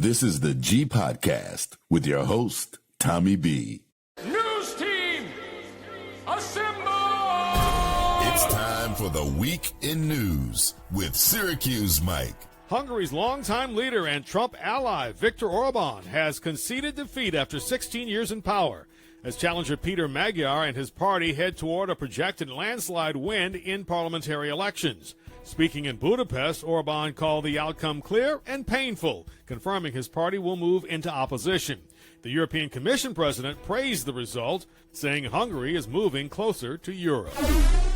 This is the G Podcast with your host, Tommy B. News team, assemble! It's time for the Week in News with Syracuse Mike. Hungary's longtime leader and Trump ally, Viktor Orban, has conceded defeat after 16 years in power, as challenger Peter Magyar and his party head toward a projected landslide win in parliamentary elections. Speaking in Budapest, Orban called the outcome clear and painful, confirming his party will move into opposition. The European Commission president praised the result, saying Hungary is moving closer to Europe.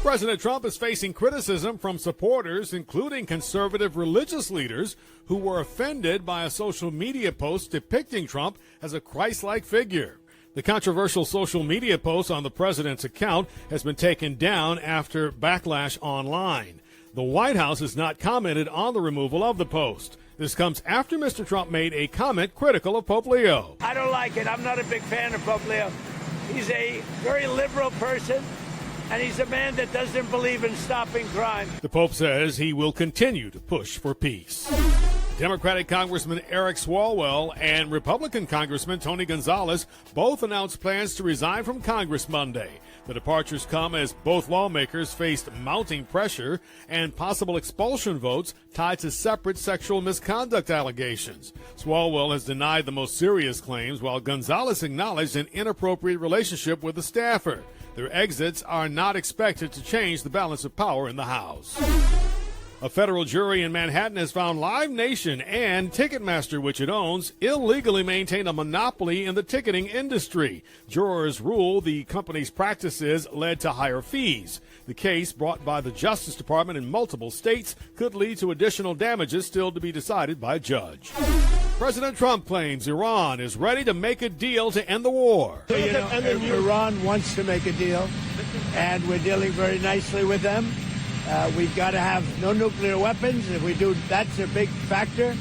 President Trump is facing criticism from supporters, including conservative religious leaders, who were offended by a social media post depicting Trump as a Christ-like figure. The controversial social media post on the president's account has been taken down after backlash online. The White House has not commented on the removal of the post. This comes after Mr. Trump made a comment critical of Pope Leo. I don't like it. I'm not a big fan of Pope Leo. He's a very liberal person, and he's a man that doesn't believe in stopping crime. The Pope says he will continue to push for peace. Democratic Congressman Eric Swalwell and Republican Congressman Tony Gonzalez both announced plans to resign from Congress Monday. The departures come as both lawmakers faced mounting pressure and possible expulsion votes tied to separate sexual misconduct allegations. Swalwell has denied the most serious claims, while Gonzalez acknowledged an inappropriate relationship with a staffer. Their exits are not expected to change the balance of power in the House. A federal jury in Manhattan has found Live Nation and Ticketmaster, which it owns, illegally maintain a monopoly in the ticketing industry. Jurors rule the company's practices led to higher fees. The case, brought by the Justice Department in multiple states, could lead to additional damages still to be decided by a judge. President Trump claims Iran is ready to make a deal to end the war. Iran wants to make a deal, and we're dealing very nicely with them. We've got to have no nuclear weapons. If we do, that's a big factor.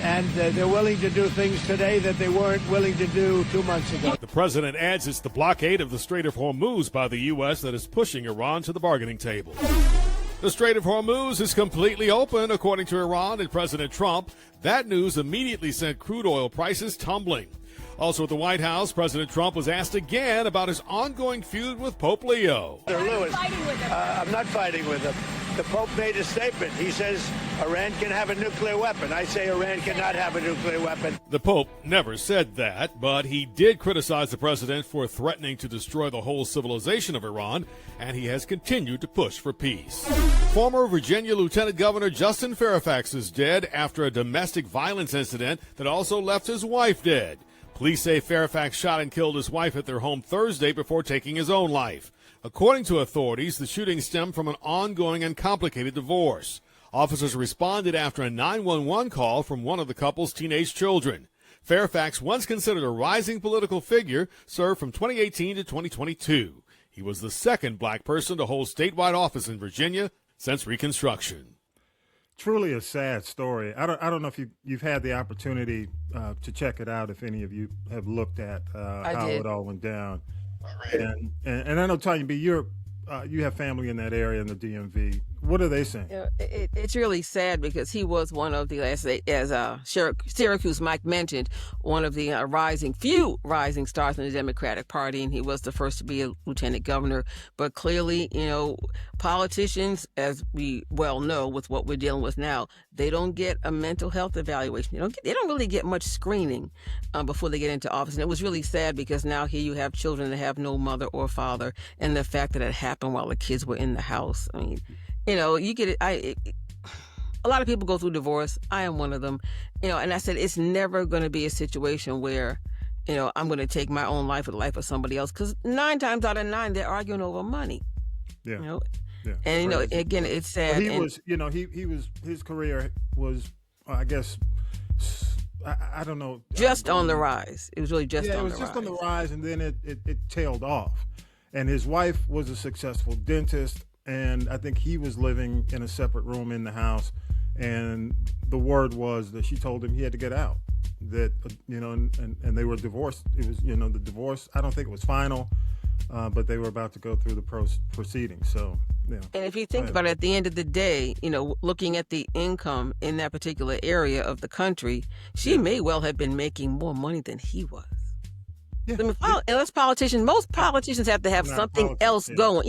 And they're willing to do things today that they weren't willing to do 2 months ago. The president adds it's the blockade of the Strait of Hormuz by the U.S. that is pushing Iran to the bargaining table. The Strait of Hormuz is completely open, according to Iran and President Trump. That news immediately sent crude oil prices tumbling. Also at the White House, President Trump was asked again about his ongoing feud with Pope Leo. Lewis, I'm not fighting with him. The Pope made a statement. He says Iran can have a nuclear weapon. I say Iran cannot have a nuclear weapon. The Pope never said that, but he did criticize the president for threatening to destroy the whole civilization of Iran, and he has continued to push for peace. Former Virginia Lieutenant Governor Justin Fairfax is dead after a domestic violence incident that also left his wife dead. Police say Fairfax shot and killed his wife at their home Thursday before taking his own life. According to authorities, the shooting stemmed from an ongoing and complicated divorce. Officers responded after a 911 call from one of the couple's teenage children. Fairfax, once considered a rising political figure, served from 2018 to 2022. He was the second black person to hold statewide office in Virginia since Reconstruction. Truly a sad story. I don't know if you've had the opportunity to check it out, if any of you have looked at how it all went down. And I know, Tanya B, you have family in that area in the DMV. What are they saying? It's really sad because he was one of the, as Syracuse Mike mentioned, one of the few rising stars in the Democratic Party, and he was the first to be a lieutenant governor. But clearly, politicians, as we well know with what we're dealing with now, they don't get a mental health evaluation. They don't really get much screening before they get into office. And it was really sad because now here you have children that have no mother or father, and the fact that it happened while the kids were in the house. I mean, you get it. A lot of people go through divorce. I am one of them. And I said it's never going to be a situation where, I'm going to take my own life or the life of somebody else, because 9 times out of 9 they're arguing over money. Yeah. Yeah. And again, it's sad. Well, his career was, I guess, I don't know, just on the rise. It was really just on the rise. Yeah, it was just on the rise, and then it tailed off. And his wife was a successful dentist, and I think he was living in a separate room in the house. And the word was that she told him he had to get out. That and they were divorced. It was the divorce. I don't think it was final, but they were about to go through the proceedings. So, yeah. And if you think about it, at the end of the day, looking at the income in that particular area of the country, she may well have been making more money than he was. Yeah. I mean, most politicians have to have something else going.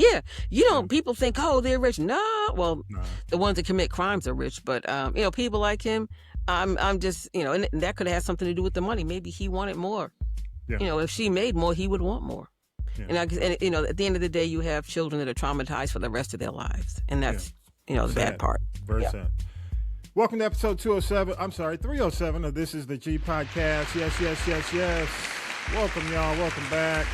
Yeah. People think, oh, they're rich. No. The ones that commit crimes are rich. But, people like him, I'm just, and that could have had something to do with the money. Maybe he wanted more. Yeah. If she made more, he would want more. Yeah. And at the end of the day, you have children that are traumatized for the rest of their lives. And that's, the bad part. Very sad. Welcome to episode 307 of This is the G Podcast. Yes. Welcome, y'all. Welcome back.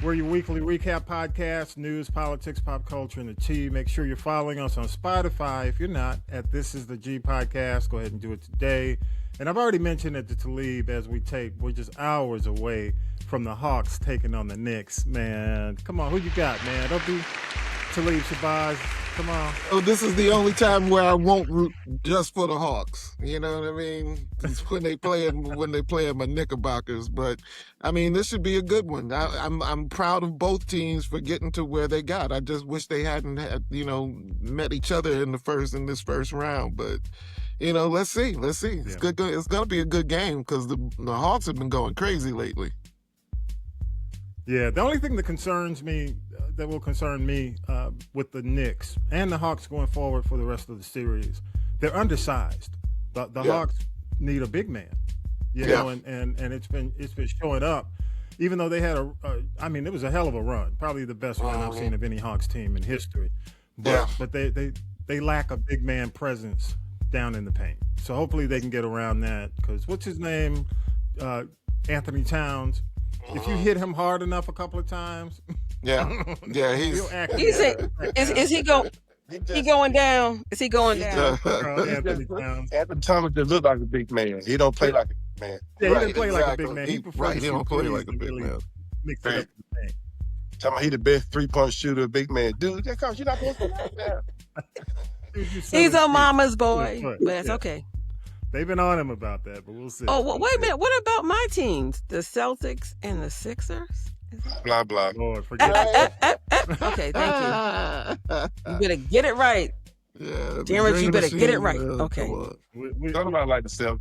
We're your weekly recap podcast, news, politics, pop culture, and the tea. Make sure you're following us on Spotify. If you're not, at This is the G Podcast, go ahead and do it today. And I've already mentioned it to Talib as we tape. We're just hours away from the Hawks taking on the Knicks. Man, come on. Who you got, man? Don't be Talib Shabazz. Come on. Oh, this is the only time where I won't root just for the Hawks. You know what I mean? It's when they play my Knickerbockers. But I mean, this should be a good one. I'm proud of both teams for getting to where they got. I just wish they hadn't met each other in this first round. But let's see. It's good. It's gonna be a good game because the Hawks have been going crazy lately. Yeah, the only thing that will concern me with the Knicks and the Hawks going forward for the rest of the series, they're undersized. The Hawks need a big man, and it's been showing up. Even though they had it was a hell of a run, probably the best run I've seen of any Hawks team in history. But they lack a big man presence down in the paint. So hopefully they can get around that because what's his name, Anthony Towns. If you hit him hard enough a couple of times, is he going down? Is he going down? Anthony Towns. Anthony Towns just look like a big man. He don't play like a big man. Yeah, he doesn't play like a big man. He don't play like a big man. Mix it up with the thing. Tell me he the best 3-point shooter, big man. Dude, that comes. You're not supposed to play that. He's a mama's boy, but that's okay. They've been on him about that, but we'll see. Oh, wait a minute. What about my teams? The Celtics and the Sixers? Blah, blah. Lord, forget it. Okay, thank you. You better get it right. Yeah, Terrence, you better get it right. Okay. Talk about like the Celtics.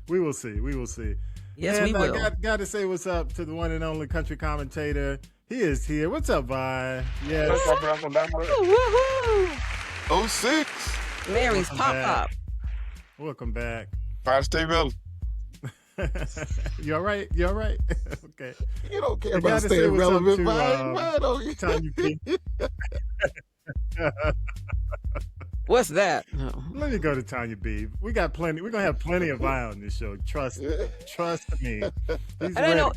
We will see. We will see. Yes, and we will. I got to say what's up to the one and only country commentator. He is here. What's up, Vi? Yes. Woo-hoo. 06. Mary's Pop. Welcome back. Try to stay relevant. You all right? Okay. You don't care about staying relevant, Why don't you? Tanya P. What's that? No. Let me go to Tanya B. We got plenty. We're gonna have plenty of Vi on this show. Trust me. I don't know.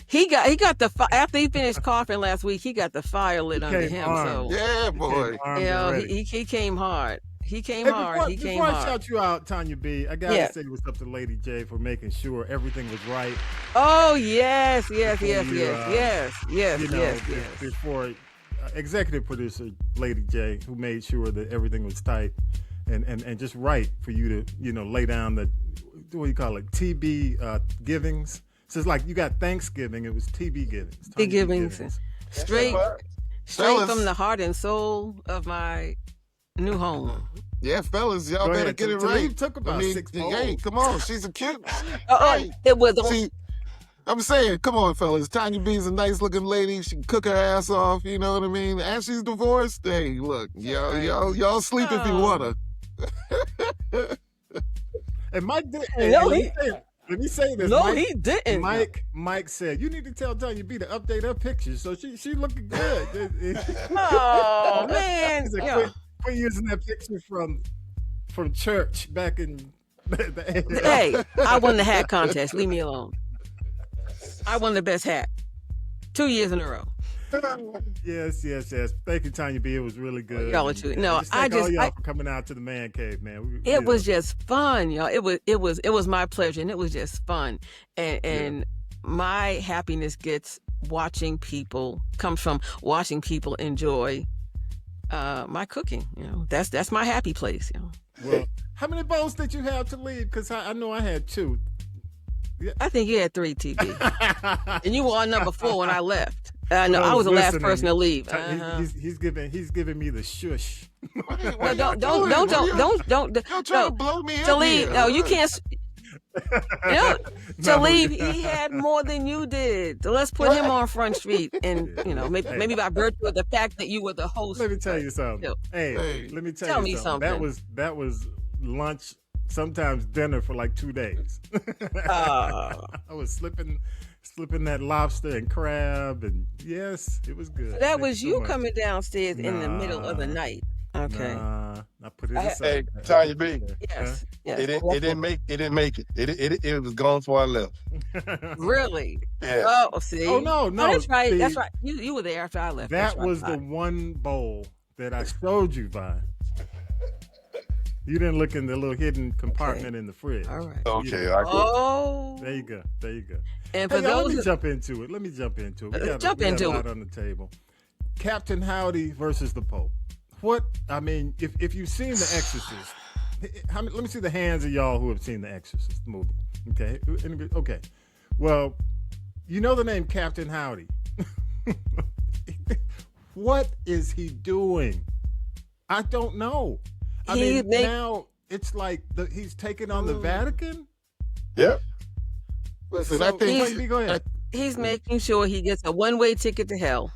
He got the after he finished coughing last week. He got the fire lit under him. Armed. So yeah, boy. He came hard. Before I shout you out, Tanya B, I gotta say what's up to Lady J for making sure everything was right. Oh yes. Before executive producer Lady J, who made sure that everything was tight and just right for you to lay down the what do you call it, TB givings. So it's like you got Thanksgiving, it was TB givings. TB givings. Straight from the heart and soul of my new home. Yeah, fellas, y'all better get it right. It took about 6 polls. Hey, come on, she's a cute. It was. See, I'm saying, come on, fellas. Tanya B's a nice looking lady. She can cook her ass off. You know what I mean? And she's divorced. Hey, look, y'all sleep if you wanna. And Mike did. Let me say this. No, Mike, he didn't. Mike said you need to tell Tanya B to update her pictures, so she looking good. Oh man. Quit using that picture from church back in the Hey, I won the hat contest. Leave me alone. I won the best hat 2 years in a row. Yes. Thank you, Tanya B. It was really good. Y'all are too. No, I just all y'all for coming out to the man cave, man. It was just fun, y'all. It was my pleasure, and it was just fun. And my happiness comes from watching people enjoy my cooking. That's my happy place. Well, how many bowls did you have to leave? Because I know I had 2. I think you had 3, TB. And you were on number 4 when I left. No, I was the last person to leave. He's giving me the shush. Well, don't try to blow me to up leave. here. No, you can't. To leave, he had more than you did. So let's put him on Front Street, and maybe by virtue of the fact that you were the host. Let me tell you something. Hey, let me tell you something. That was lunch, sometimes dinner for like 2 days. I was slipping that lobster and crab, and yes, it was good. So that was you coming downstairs in the middle of the night. Okay. I put it aside. Hey, Tanya B. Yes. Yes. It didn't make it. It was gone before I left. Really? Yeah. Oh, see. Oh no. That's right. See, That's right. You were there after I left. That was the one bowl that I showed you, Vi. You didn't look in the little hidden compartment in the fridge. All right. Okay. There you go. And for those, let me jump into it. We got a lot on the table. Captain Howdy versus the Pope. If you've seen The Exorcist, let me see the hands of y'all who have seen The Exorcist movie. Okay. Well, you know the name Captain Howdy. What is he doing? I don't know. Now it's like he's taking on the Vatican. Yep. Listen, I think go ahead. he's making sure he gets a one-way ticket to hell.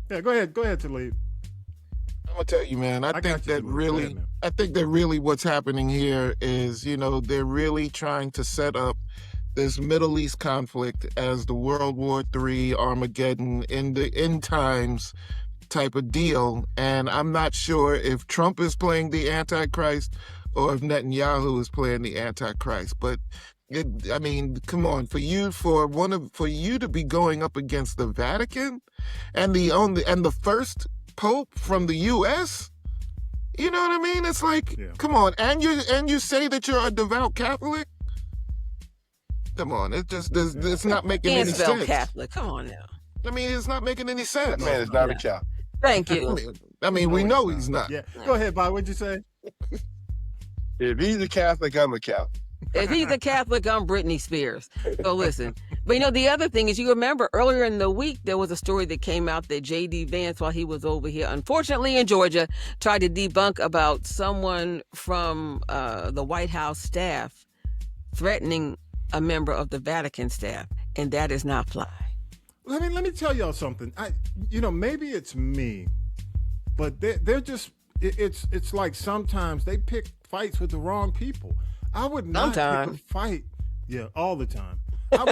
Yeah, go ahead, Talib. I'm gonna tell you, man. I think that really what's happening here is, they're really trying to set up this Middle East conflict as the World War III Armageddon in the end times type of deal. And I'm not sure if Trump is playing the Antichrist or if Netanyahu is playing the Antichrist. But come on, for you to be going up against the Vatican and the first Pope from the U.S., you know what I mean? It's like, Come on, and you say that you're a devout Catholic. Come on, it's not making any sense. Catholic, come on now. It's not making any sense. That man is not a Catholic. Thank you. We know he's not. Yeah, go ahead, Bob. What'd you say? If he's a Catholic, I'm a Catholic. If he's a Catholic, I'm Britney Spears. So listen. But the other thing is, you remember earlier in the week, there was a story that came out that J.D. Vance, while he was over here, unfortunately in Georgia, tried to debunk about someone from the White House staff threatening a member of the Vatican staff, and that is not fly. Let me tell y'all something. Maybe it's me, but they're just, it's like sometimes they pick fights with the wrong people. I would not pick a fight. Yeah, all the time. I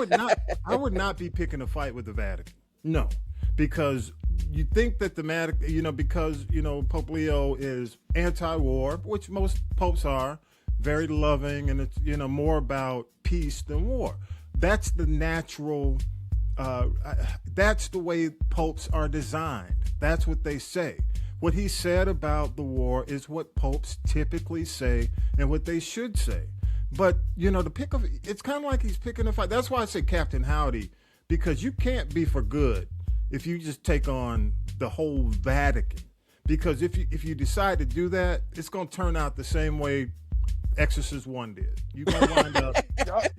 would not be picking a fight with the Vatican. No, because you think that the Vatican, because Pope Leo is anti-war, which most popes are, very loving, and it's more about peace than war. That's the natural. That's the way popes are designed. That's what they say. What he said about the war is what popes typically say and what they should say. But, it's kind of like he's picking a fight. That's why I say Captain Howdy, because you can't be for good if you just take on the whole Vatican. Because if you decide to do that, it's going to turn out the same way Exorcist 1 did. You're going to wind up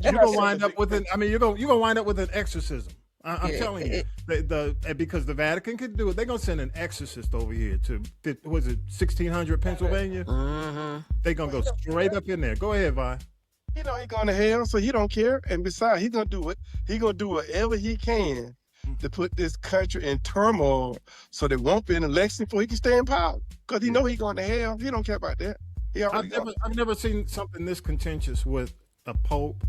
you're going to wind up with an exorcism. I'm telling you, because the Vatican can do it. They're gonna send an exorcist over here to 1600 Pennsylvania. Mm-hmm. They're gonna go straight up in there. Go ahead, Vi. He's going to hell, so he don't care. And besides, he's gonna do it. He's gonna do whatever he can to put this country in turmoil, so there won't be an election before he can stay in power. Because he know he's going to hell. He don't care about that. I've never seen something this contentious with a pope.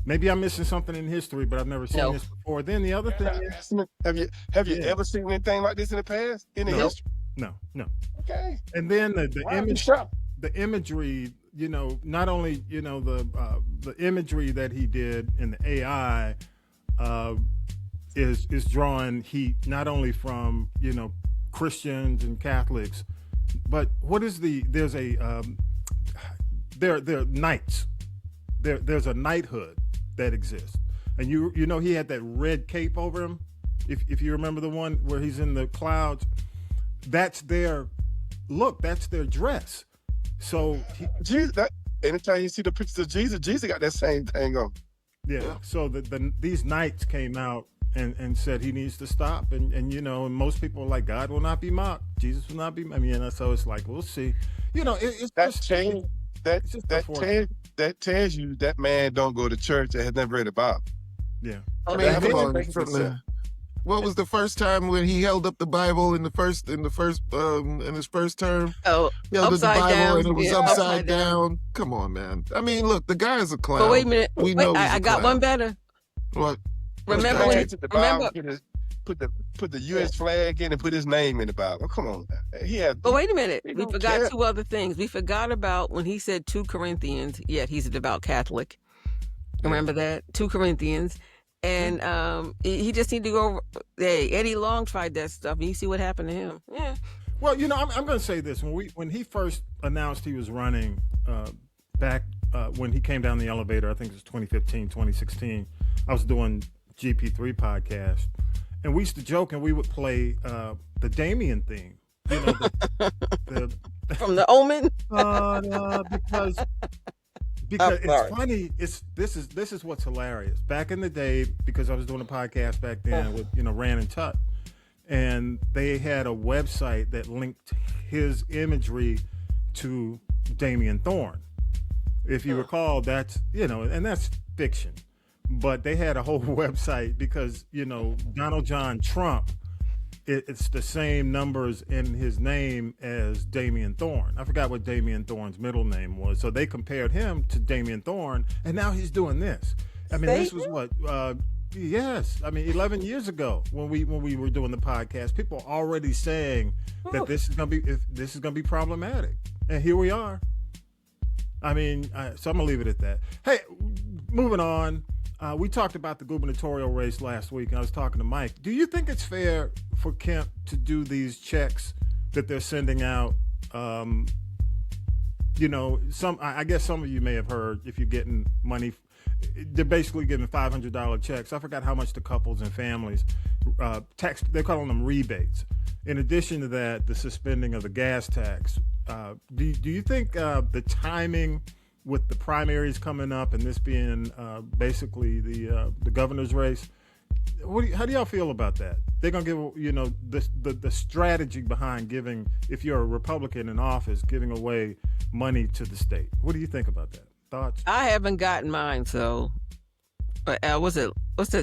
Maybe I'm missing something in history, but I've never seen this before. Then the other thing is, have you ever seen anything like this in the past in the history? No. Okay. And then the imagery, not only the imagery that he did in the AI is drawing heat not only from Christians and Catholics, but there's knights. There's a knighthood that exists, and he had that red cape over him. If you remember the one where he's in the clouds, that's their look. That's their dress. So Jesus, anytime you see the pictures of Jesus got that same thing on. Yeah. So these knights came out and said he needs to stop, and and most people are like, God will not be mocked, Jesus will not be. I mean, so it's like, we'll see. It's That just, change. That tells you that man don't go to church and has never read the Bible. Yeah. I That mean, come makes on. sense. What was the first time when he held up the Bible in his first term? Oh, He held up the upside Bible down. and it was Yeah, upside down. Come on, man. I mean, look, the guy's a clown. But wait a minute. We Wait, know he's I a got clown. one better. What? Remember He when? took the Remember? Bible, put the U.S. flag in and put his name in the Bible. Come on, he had. But wait a minute. He We don't forgot care. 2 other things. We forgot about when he said 2 Corinthians, yet he's a devout Catholic. Remember that? 2 Corinthians. And he just need to go. Hey, Eddie Long tried that stuff, and you see what happened to him. Yeah. Well, I'm going to say this: when he first announced he was running, back when he came down the elevator, I think it was 2015, 2016. I was doing GP3 podcast, and we used to joke, and we would play the Damien theme. The From The Omen. Because it's funny. This is what's hilarious. Back in the day, because I was doing a podcast back then with Rand and Tut, and they had a website that linked his imagery to Damien Thorne. If you recall, that's and that's fiction, but they had a whole website because Donald John Trump. It's the same numbers in his name as Damien Thorne. I forgot what Damien Thorne's middle name was. So they compared him to Damien Thorne, and now he's doing this. I mean, this was what? Yes. I mean, 11 years ago when we were doing the podcast, people were already saying that this is gonna be problematic, and here we are. I mean, so I'm gonna leave it at that. Hey, moving on. We talked about the gubernatorial race last week, and I was talking to Mike. Do you think it's fair for Kemp to do these checks that they're sending out? I guess some of you may have heard, if you're getting money, they're basically giving $500 checks. I forgot how much to couples and families. They're calling them rebates. In addition to that, the suspending of the gas tax. Do you think the timing with the primaries coming up and this being basically the governor's race, how do y'all feel about that? They're gonna give the strategy behind giving, if you're a Republican in office, giving away money to the state. What do you think about that? Thoughts? I haven't gotten mine, so what's it?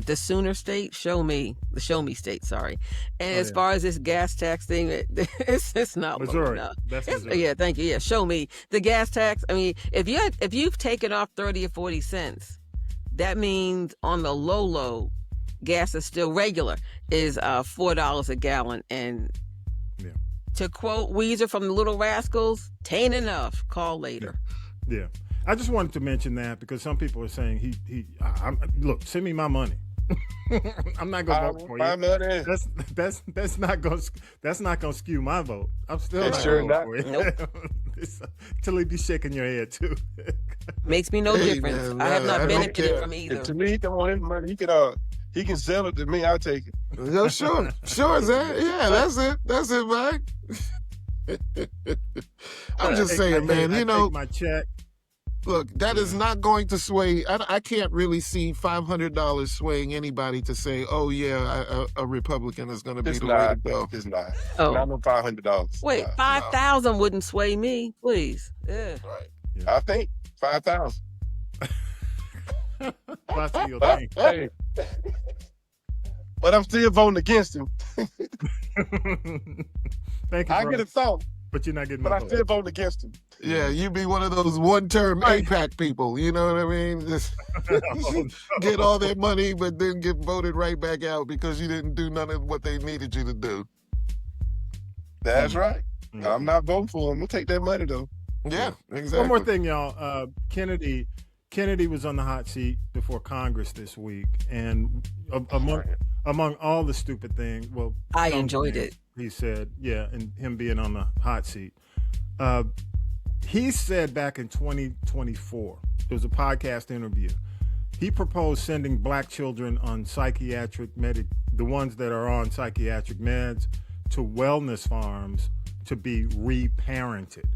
The Sooner State? The Show Me State. Sorry. And as far as this gas tax thing, it's not Missouri. Enough. That's Missouri. Yeah, thank you. Yeah, Show Me the gas tax. I mean, if you've taken off 30 or 40 cents, that means on the low, gas is still regular is $4 a gallon. And to quote Weezer from the Little Rascals, "Tain't enough. Call later." Yeah. I just wanted to mention that because some people are saying look, send me my money. I'm not gonna vote for you. Money. That's not gonna skew my vote. I'm still not sure gonna vote not. for you. Till he be shaking your head too. Makes me no difference. man, I have not I don't benefited care. from either. To me, he don't want his money. He can sell it to me. I'll take it. Yo, sure, Zach. Yeah, that's it, Mike. I'm just saying, man. I take my check. Look, that is not going to sway. I can't really see $500 swaying anybody to say, "Oh yeah, a Republican is going to be the way to go." It's not. Oh. Not no $500. Wait, 5,000 wouldn't sway me, please. Yeah. Right. Yeah. I think 5,000. That's what you'll think. Hey. But I'm still voting against him. Thank you. I bro. get a thought, But you're not getting but my I vote. still vote against him. Yeah, you be one of those one-term AIPAC people. You know what I mean? Just get all that money, but then get voted right back out because you didn't do none of what they needed you to do. That's right. Mm-hmm. I'm not voting for him. We'll take that money though. Yeah, exactly. One more thing, y'all. Kennedy was on the hot seat before Congress this week, and among all the stupid things, well, I enjoyed it. He said, and him being on the hot seat. He said back in 2024, there was a podcast interview. He proposed sending black children on the ones that are on psychiatric meds, to wellness farms to be reparented.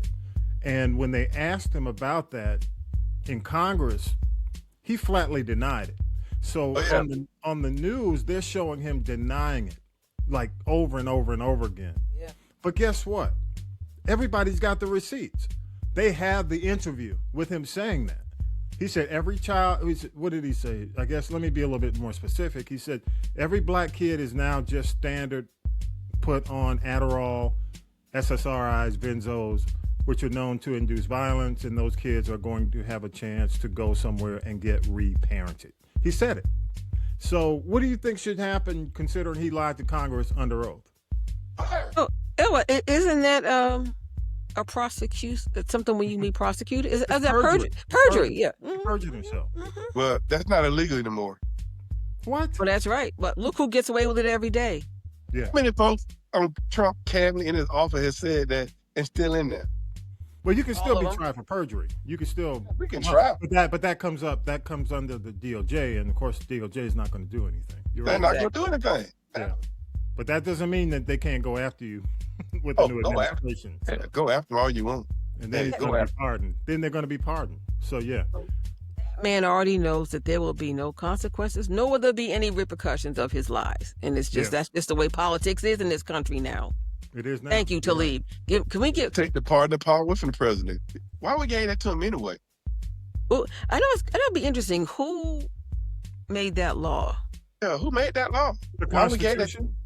And when they asked him about that in Congress, he flatly denied it. So on the news, they're showing him denying it, like over and over and over again. Yeah. But guess what? Everybody's got the receipts. They have the interview with him saying that. He said every child, what did he say? I guess let me be a little bit more specific. He said every black kid is now just standard put on Adderall, SSRIs, benzos, which are known to induce violence, and those kids are going to have a chance to go somewhere and get reparented. He said it. So what do you think should happen considering he lied to Congress under oath? Oh, isn't that a prosecution? Something when you be prosecuted? Is that perjury? Perjury, yeah. He perjured himself. Well, that's not illegal anymore. What? Well, that's right. But look who gets away with it every day. Yeah. How many folks on Trump cabinet in his office has said that and still in there? Well, you can still be tried for perjury. You can still. We can try. But that comes up. That comes under the DOJ, and of course, the DOJ is not going to do anything. You're They're right. not going to do anything. Yeah. But that doesn't mean that they can't go after you with the new administration. Go after all you want. And then he's going to be pardoned. Then they're going to be pardoned. So yeah. Man already knows that there will be no consequences, nor will there be any repercussions of his lies. And it's just that's just the way politics is in this country now. It is now. Thank you, Talib. Can we get take the pardon of power away from the president? Why we gave that to him anyway? Well, I know it'll be interesting. Who made that law? Yeah, who made that law? The Why we gave that? Constitution.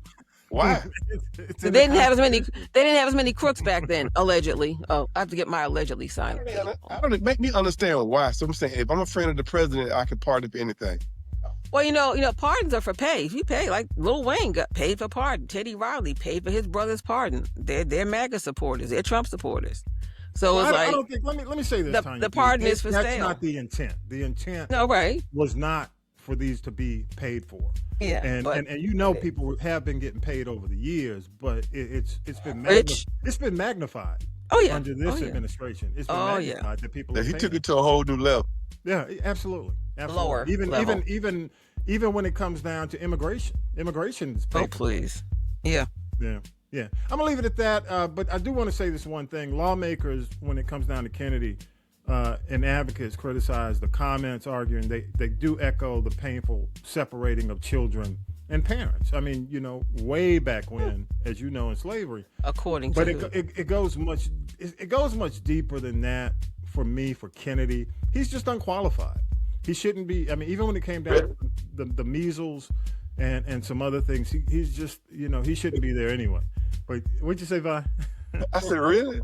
Why? They didn't have as many. They didn't have as many crooks back then, allegedly. Oh, I have to get my allegedly signed. I don't make me understand why. So I'm saying, if I'm a friend of the president, I can pardon for anything. Well, you know, pardons are for pay. If you pay, like Lil Wayne got paid for pardon, Teddy Riley paid for his brother's pardon. They're MAGA supporters. They're Trump supporters. So Well, it's I like don't think. Let me say this. the Tanya. pardon is for That's sale. not the intent. The intent No, right? was not for these to be paid for. Yeah, and but- and you know people have been getting paid over the years, but it's been Rich. it's been magnified. Oh yeah, Under this oh, yeah. administration, it's been Oh, yeah. magnified that people. Yeah, are he paying. took it to a whole new level. Yeah, absolutely. Lower level. Even when it comes down to immigration is paid. Oh please, yeah. Yeah. I'm gonna leave it at that. But I do want to say this one thing: lawmakers, when it comes down to Kennedy, and advocates criticize the comments, arguing they do echo the painful separating of children and parents. I mean, you know, way back when, as you know, in slavery. According But to it goes much deeper than that for me. For Kennedy, he's just unqualified. He shouldn't be. I mean, even when it came down to the measles and some other things, he's just, you know, he shouldn't be there anyway. But what'd you say, Vi? I said, really?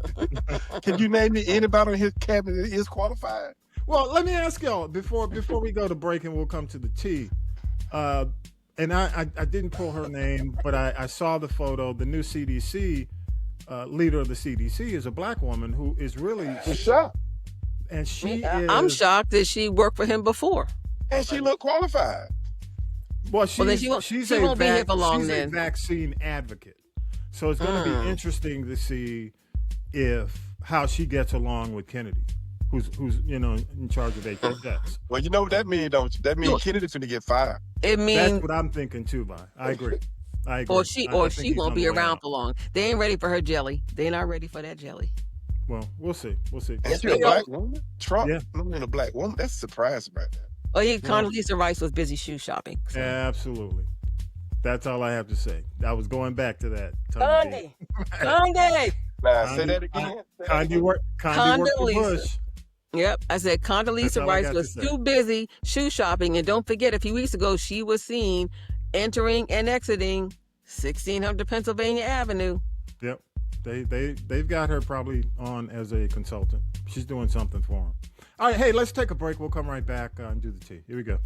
Can you name me anybody in his cabinet that is qualified? Well, let me ask y'all before we go to break, and we'll come to the tea. And I didn't pull her name, but I saw the photo. The new CDC leader of the CDC is a black woman who is really shocked. And I'm shocked that she worked for him before. And she looked qualified. Well, then she won't be here for long. She's then a vaccine advocate, so it's going to be interesting to see how she gets along with Kennedy, who's you know in charge of HHS. Well, you know what that means, don't you? That means Kennedy's going to get fired. It means that's what I'm thinking too, Vi. I agree. Or she won't be around for long. They ain't ready for her jelly. They're not ready for that jelly. Well, we'll see. And she a black woman? Trump, not a black woman. That's a surprise right there. Oh, yeah, Condoleezza Rice was busy shoe shopping. So. Absolutely. That's all I have to say. I was going back to that. Conde. Now, say that again. Conde worked for Bush. Yep, I said Condoleezza Rice was too busy shoe shopping. And don't forget, a few weeks ago, she was seen entering and exiting 1600 Pennsylvania Avenue. Yep. They've got her probably on as a consultant. She's doing something for them. All right, hey, let's take a break. We'll come right back and do the tea. Here we go.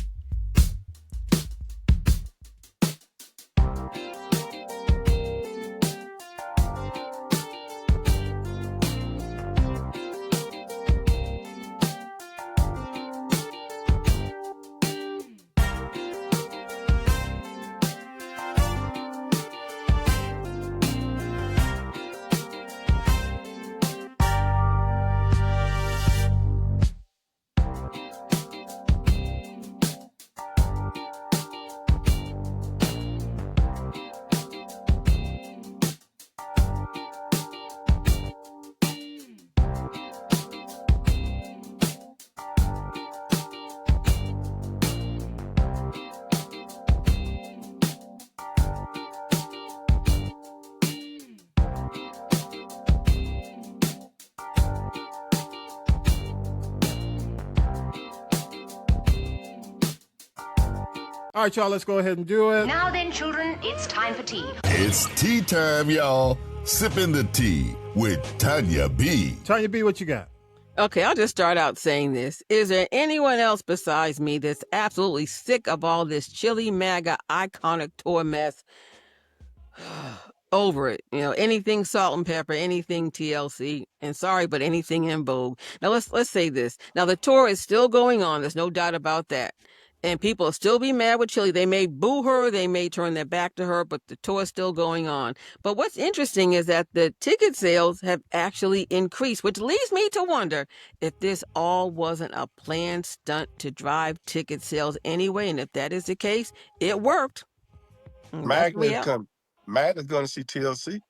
All right, y'all, let's go ahead and do it. Now then, children, it's time for tea. It's tea time, y'all. Sipping the tea with Tanya B. Tanya B, what you got? Okay, I'll just start out saying this. Is there anyone else besides me that's absolutely sick of all this chili MAGA iconic tour mess? Over it. Anything salt and pepper, anything TLC, and sorry, but anything in vogue. Now let's say this. Now the tour is still going on. There's no doubt about that. And people will still be mad with Chili. They may boo her, they may turn their back to her, but the tour is still going on. But what's interesting is that the ticket sales have actually increased, which leads me to wonder if this all wasn't a planned stunt to drive ticket sales anyway. And if that is the case, it worked. Magna's going to see TLC.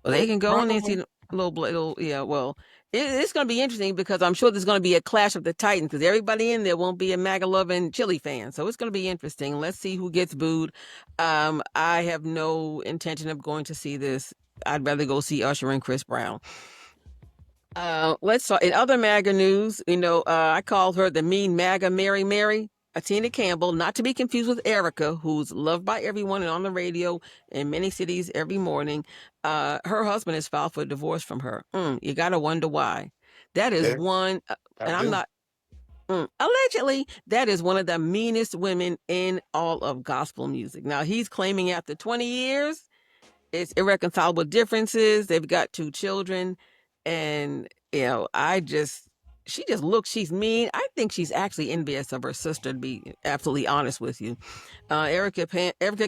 Well, they can go on and see a little, yeah, well, it's going to be interesting because I'm sure there's going to be a clash of the Titans because everybody in there won't be a MAGA-loving Chili fan. So it's going to be interesting. Let's see who gets booed. I have no intention of going to see this. I'd rather go see Usher and Chris Brown. Let's talk. In other MAGA news, I called her the mean MAGA Mary. Tina Campbell, not to be confused with Erica, who's loved by everyone and on the radio in many cities every morning. Her husband has filed for divorce from her. You got to wonder why. That is one, and I'm not, allegedly, that is one of the meanest women in all of gospel music. Now, he's claiming after 20 years, it's irreconcilable differences. They've got 2 children. And, she just looks, she's mean. I think she's actually envious of her sister, to be absolutely honest with you. Erica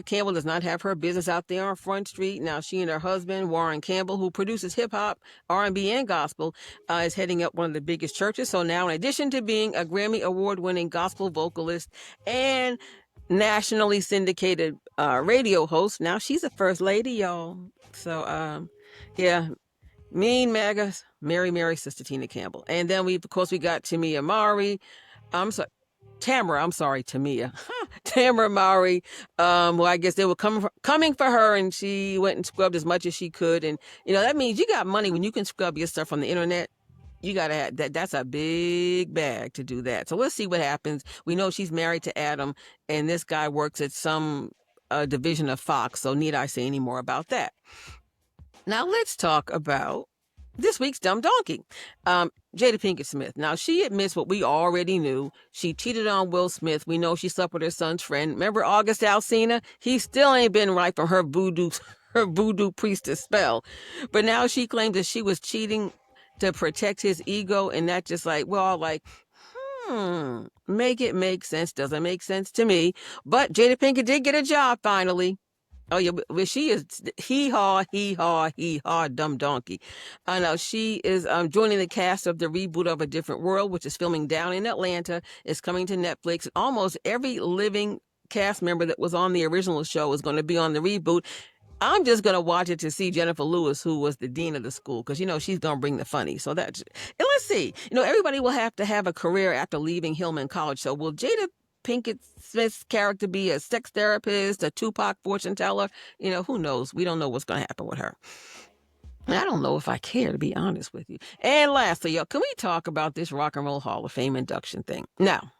Campbell does not have her business out there on Front Street. Now, she and her husband, Warren Campbell, who produces hip-hop, R&B, and gospel, is heading up one of the biggest churches. So now, in addition to being a Grammy Award-winning gospel vocalist and nationally syndicated radio host, now she's a first lady, y'all. So, yeah. Mean MAGA, Mary, Sister Tina Campbell. And then we got Tamia Mowry. Tamia. Tamara Mowry. Well, I guess they were coming for her, and she went and scrubbed as much as she could. And, that means you got money when you can scrub your stuff on the internet. You got to have that. That's a big bag to do that. So let's see what happens. We know she's married to Adam, and this guy works at some division of Fox. So need I say any more about that? Now let's talk about this week's Dumb Donkey. Jada Pinkett Smith. Now she admits what we already knew. She cheated on Will Smith. We know she slept with her son's friend. Remember August Alsina? He still ain't been right from her voodoo priestess spell. But now she claims that she was cheating to protect his ego, and that just make it make sense. Doesn't make sense to me. But Jada Pinkett did get a job finally. Oh, yeah, but she is hee-haw, dumb donkey. I know she is joining the cast of the reboot of A Different World, which is filming down in Atlanta. It's coming to Netflix. Almost every living cast member that was on the original show is going to be on the reboot. I'm just going to watch it to see Jennifer Lewis, who was the dean of the school, because, she's going to bring the funny. So and let's see. Everybody will have to have a career after leaving Hillman College. So will Jada Pinkett Smith's character be a sex therapist, a Tupac fortune teller? Who knows? We don't know what's going to happen with her. I don't know if I care, to be honest with you. And lastly, y'all, can we talk about this Rock and Roll Hall of Fame induction thing? Now,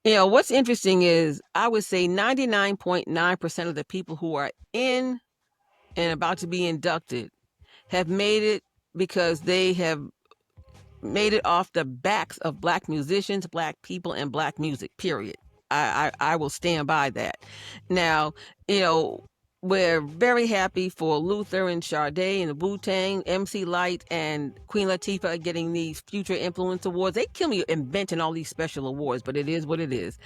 what's interesting is I would say 99.9% of the people who are in and about to be inducted have made it because they have made it off the backs of Black musicians, Black people, and Black music, period. I will stand by that. Now, we're very happy for Luther and Sade and the Wu-Tang, MC Lyte and Queen Latifah getting these Future Influence Awards. They kill me inventing all these special awards, but it is what it is.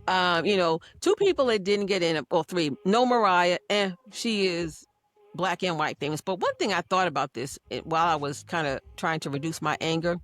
2 people that didn't get in, or 3. No Mariah, she is Black and white famous. But one thing I thought about this while I was kind of trying to reduce my anger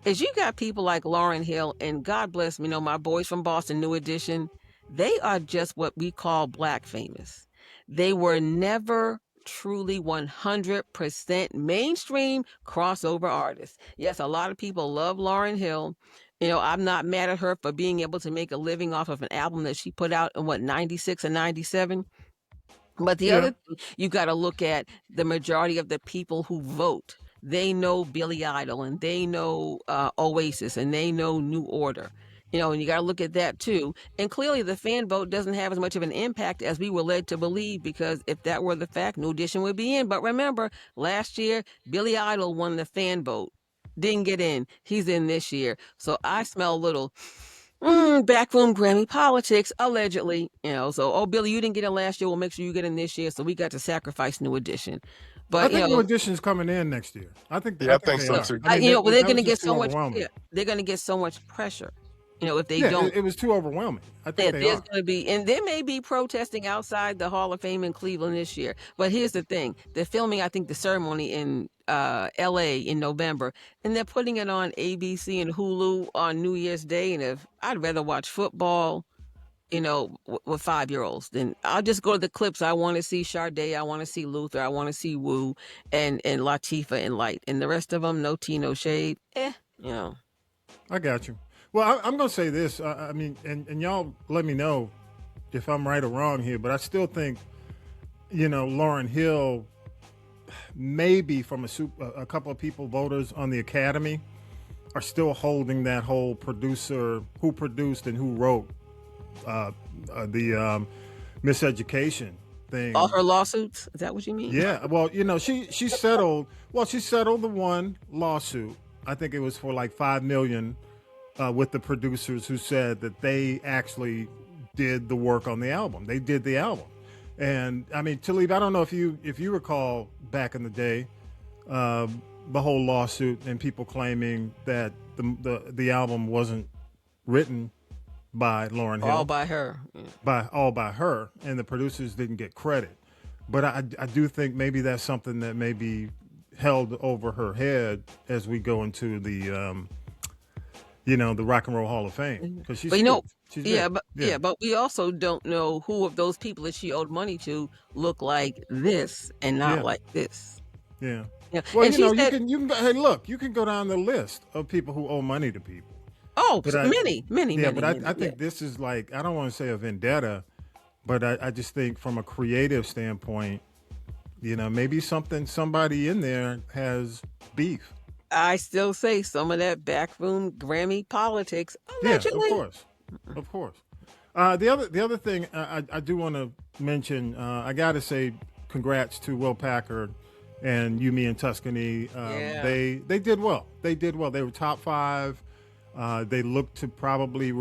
is you got people like Lauryn Hill, and God bless me, my boys from Boston, New Edition. They are just what we call Black famous. They were never truly 100% mainstream crossover artists. Yes, a lot of people love Lauryn Hill. I'm not mad at her for being able to make a living off of an album that she put out in 96 and 97. But the other thing, you got to look at the majority of the people who vote. They know Billy Idol, and they know Oasis, and they know New Order. And you got to look at that too. And clearly the fan vote doesn't have as much of an impact as we were led to believe, because if that were the fact, New Edition would be in. But remember, last year, Billy Idol won the fan vote. Didn't get in. He's in this year. So I smell a little backroom Grammy politics, allegedly. So, Billy, you didn't get in last year. We'll make sure you get in this year. So we got to sacrifice New Edition. But I think New Edition's coming in next year. I think I think so too. They're going to get so much. Yeah, they're going to get so much pressure. If they don't, it was too overwhelming. I think there's going to be, and there may be protesting outside the Hall of Fame in Cleveland this year. But here's the thing: they're filming, I think, the ceremony in L.A. in November, and they're putting it on ABC and Hulu on New Year's Day. And if I'd rather watch football, with 5-year-olds, then I'll just go to the clips. I want to see Sade, I want to see Luther, I want to see Wu and Latifah and Light, and the rest of them, no tea, no shade. I got you. Well, I'm going to say this. I mean, and y'all let me know if I'm right or wrong here, but I still think, Lauryn Hill, maybe from a couple of people, voters on the Academy, are still holding that whole producer, who produced and who wrote the miseducation thing. All her lawsuits? Is that what you mean? Yeah. Well, she settled. Well, she settled the one lawsuit. I think it was for like $5 million. With the producers who said that they actually did the work on the album. They did the album. And I mean, Talib, I don't know if you recall back in the day, the whole lawsuit and people claiming that the album wasn't written by Lauryn Hill. All by her. All by her, and the producers didn't get credit. But I do think maybe that's something that may be held over her head as we go into the the Rock and Roll Hall of Fame, because she's but we also don't know who of those people that she owed money to look like this and not like this. Yeah. Well, you can go down the list of people who owe money to people. Oh, many. Yeah, but I think this is like, I don't want to say a vendetta, but I just think from a creative standpoint, maybe somebody in there has beef. I still say some of that backroom Grammy politics, allegedly. Yeah, of course. The other thing I do want to mention, I got to say congrats to Will Packard and Yumi and Tuscany. They did well. They were top 5. They look to possibly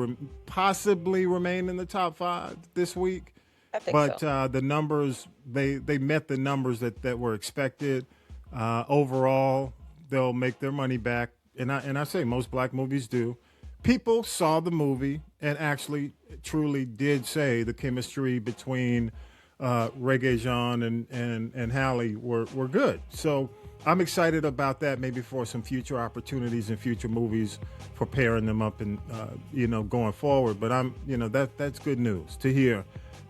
remain in the top 5 this week. I think so. The numbers, they met the numbers that were expected. Overall, they'll make their money back, and I say most black movies do. People saw the movie and actually truly did say the chemistry between Reggae Jean and Halle were good. So I'm excited about that, maybe for some future opportunities and future movies for pairing them up and going forward. But that's good news to hear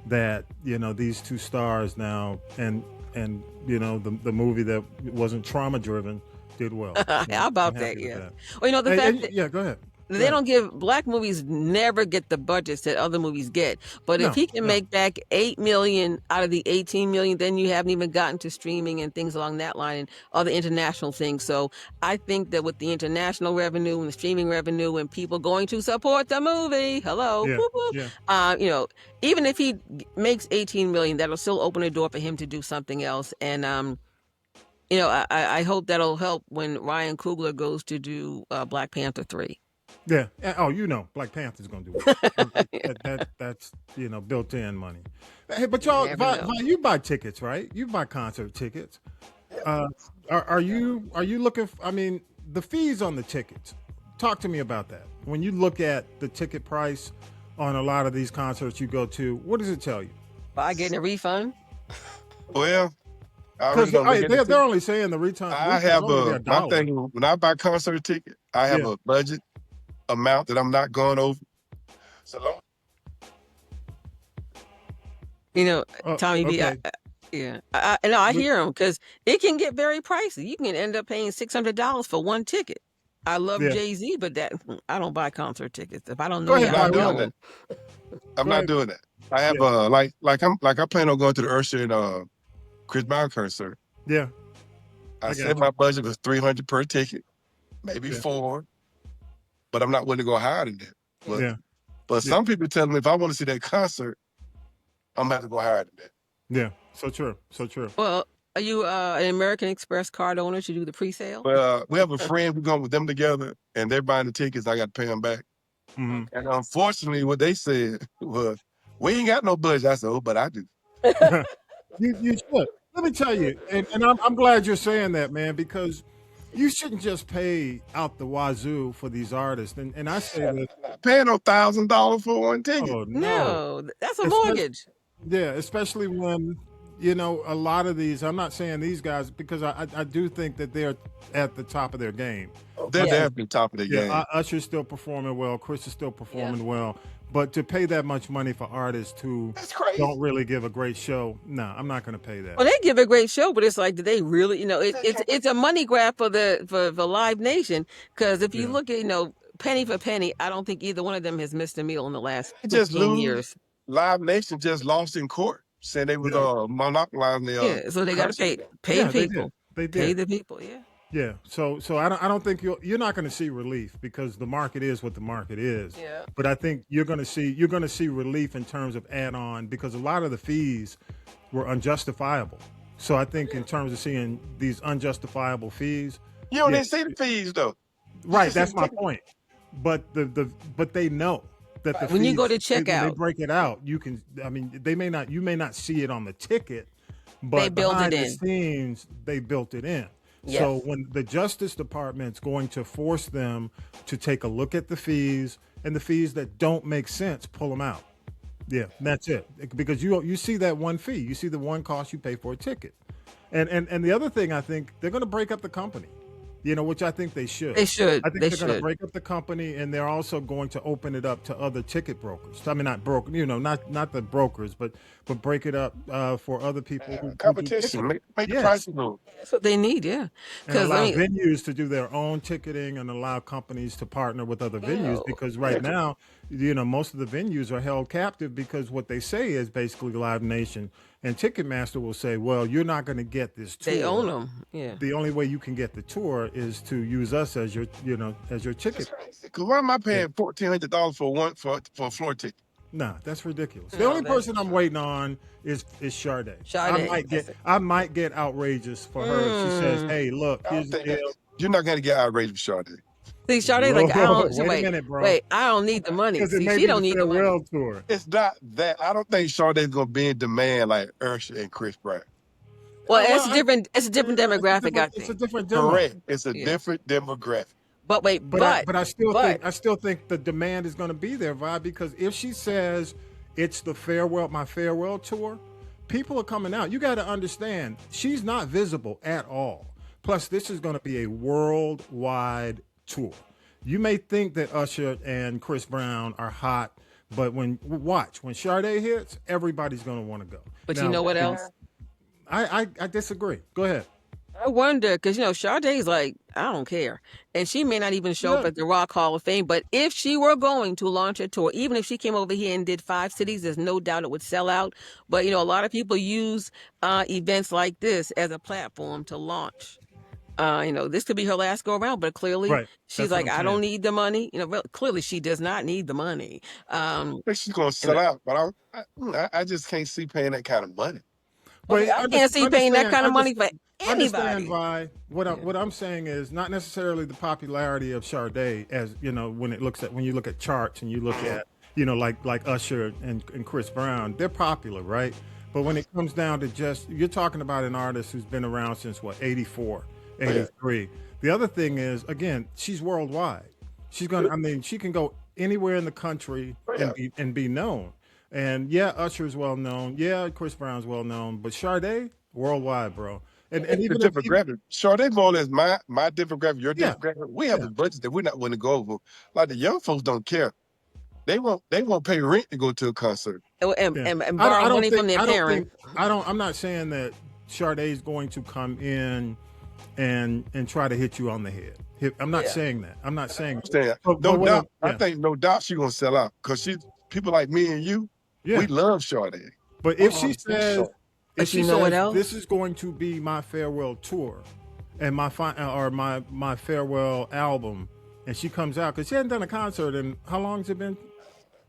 that these two stars now and the movie that wasn't trauma driven did well. How about that? Yeah. Well, the fact that go ahead. They don't give, black movies never get the budgets that other movies get. But if he can make back $8 million out of the $18 million, then you haven't even gotten to streaming and things along that line and other international things. So I think that with the international revenue and the streaming revenue and people going to support the movie, even if he makes $18 million, that'll still open a door for him to do something else. And I hope that'll help when Ryan Coogler goes to do Black Panther 3. Yeah. Oh, Black Panther's going to do it. That's built-in money. Hey, but y'all, you buy tickets, right? You buy concert tickets. Are you looking? The fees on the tickets. Talk to me about that. When you look at the ticket price on a lot of these concerts you go to, what does it tell you? By getting a refund? Well, they're only saying the return. I have my thing when I buy concert ticket. I have a budget amount that I'm not going over. So Tommy B. Okay. I hear him, because it can get very pricey. You can end up paying $600 for one ticket. I love Jay-Z, but I don't buy concert tickets if I don't know. I'm not doing that. I have I plan on going to the Usher and Chris Brown concert. Yeah. I said my budget was $300 per ticket, maybe $400, but I'm not willing to go higher than that. But some people tell me if I want to see that concert, I'm gonna have to go higher than that. Yeah, so true. Well, are you an American Express card owner to do the pre-sale? Well, we have a friend, we're going with them together, and they're buying the tickets. I got to pay them back. Mm-hmm. And unfortunately, what they said was, we ain't got no budget. I said, oh, but I do. You should. Let me tell you, and I'm glad you're saying that, man, because you shouldn't just pay out the wazoo for these artists. And I say that. Paying no $1,000 for one ticket. Oh, No, that's a mortgage. Yeah, especially when, a lot of these, I'm not saying these guys, because I do think that they're at the top of their game. They're definitely top of their game. Usher's still performing well. Chris is still performing well. But to pay that much money for artists who don't really give a great show, no, I'm not going to pay that. Well, they give a great show, but it's like, do they really? It's a money grab for Live Nation, because if you look at penny for penny, I don't think either one of them has missed a meal in the last 15 years. Live Nation just lost in court, saying they was monopolizing their. So they got to pay people. They did. Pay the people. Yeah, so I don't think you're not going to see relief, because the market is what the market is. Yeah. But I think you're going to see relief in terms of add-on, because a lot of the fees were unjustifiable. So I think in terms of seeing these unjustifiable fees, you don't even see the fees though. Right, that's my point. But but they know that the when fees, you go to checkout, they break it out. You may not see it on the ticket, but they built behind it the in. scenes they built it in. Yes. So when the Justice Department's going to force them to take a look at the fees, and the fees that don't make sense, pull them out. Yeah, that's it. Because you see that one fee, you see the one cost you pay for a ticket, and the other thing, I think they're going to break up the company. Which I think they should. They should. I think they're going to break up the company, and they're also going to open it up to other ticket brokers. I mean, not not the brokers, but break it up for other people. Competition, make the price move. That's what they need, yeah. And allow venues to do their own ticketing, and allow companies to partner with other venues, because right now, most of the venues are held captive, because what they say is basically Live Nation and Ticketmaster will say, well, you're not going to get this tour. They own them, yeah. The only way you can get the tour is to use us as your ticket. Because why am I paying $1,400 for a floor ticket? Nah, that's ridiculous. The only person I'm waiting on is Sade. Sade. I might get outrageous for her if she says, hey, look, here's the deal. You're not going to get outrageous for Sade. See, Sade's like, I don't. Wait a minute, bro. Wait, I don't need the money. See, she don't need the money. Tour. It's not that. I don't think Sade's going to be in demand like Usher and Chris Brown. Well, it's different. It's a different demographic. I think it's a different demographic. Correct. It's a different demographic. But wait, but I still think the demand is going to be there, Vi, because if she says it's the my farewell tour, people are coming out. You got to understand, she's not visible at all. Plus, this is going to be a worldwide tour. You may think that Usher and Chris Brown are hot, but when Sade hits, everybody's going to want to go. But now, you know what else? I disagree. Go ahead. I wonder, because Sade's like, I don't care, and she may not even show up at the Rock Hall of Fame. But if she were going to launch a tour, even if she came over here and did 5 cities, there's no doubt it would sell out. But a lot of people use events like this as a platform to launch. This could be her last go around, but clearly she's like, I don't need the money. Clearly she does not need the money. I think she's going to sell out, but I just can't see paying that kind of money. But I can't see paying that kind of money for anybody. What I'm saying is not necessarily the popularity of Sade, as when you look at charts and you look at like Usher and Chris Brown, they're popular, right? But when it comes down to you're talking about an artist who's been around since 84. 83. The other thing is, again, she's worldwide. She can go anywhere in the country and be known. And Usher's well known. Chris Brown's well known. But Sade, worldwide, bro. And even the demographic. Sade more or less my demographic, your demographic. We have a budget that we're not willing to go over. Like the young folks don't care. They won't pay rent to go to a concert. And borrow money from their parents. I'm not saying that Sade's going to come in and try to hit you on the head. I'm not saying that. I'm not saying that. No doubt. I think no doubt she's gonna sell out, because people like me and you, we love Sade. But if she says, what else? This is going to be my farewell tour and my farewell album, and she comes out because she hadn't done a concert in how long has it been?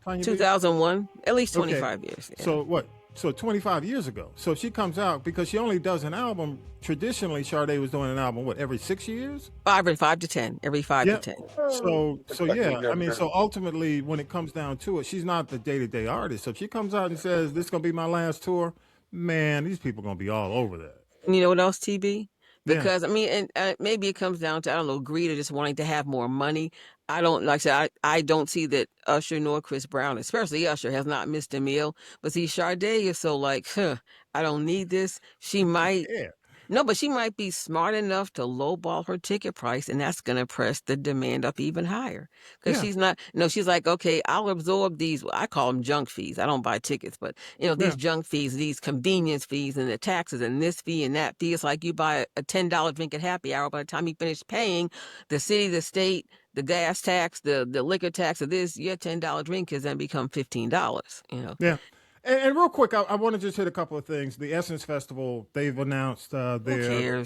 Tanya B? 2001, at least Okay. 25 years. Yeah. So what? So 25 years ago. So she comes out because she only does an album. Traditionally, Sade was doing an album, what, every 6 years? Five to 10, every 5 Yeah. to 10. So yeah, I mean, so ultimately, when it comes down to it, she's not the day-to-day artist. So if she comes out and says, this is going to be my last tour, man, these people are going to be all over that. And you know what else, TB? Yeah. Because I mean, and maybe it comes down to, I don't know, greed or just wanting to have more money. I don't, like I said, I don't see that Usher nor Chris Brown, especially Usher, has not missed a meal. But see, Sade is so like, I don't need this. She might. Yeah. No, but she might be smart enough to lowball her ticket price, and that's going to press the demand up even higher. Because Yeah. she's not, no, she's like, okay, I'll absorb these, I call them junk fees. I don't buy tickets, but, you know, these Yeah. junk fees, these convenience fees, and the taxes, and this fee and that fee. It's like you buy a $10 drink at happy hour. By the time you finish paying, the city, the state, the gas tax, the liquor tax of this, your $10 drink has then become $15, you know. Yeah. And real quick, I want to just hit a couple of things. The Essence Festival, they've announced their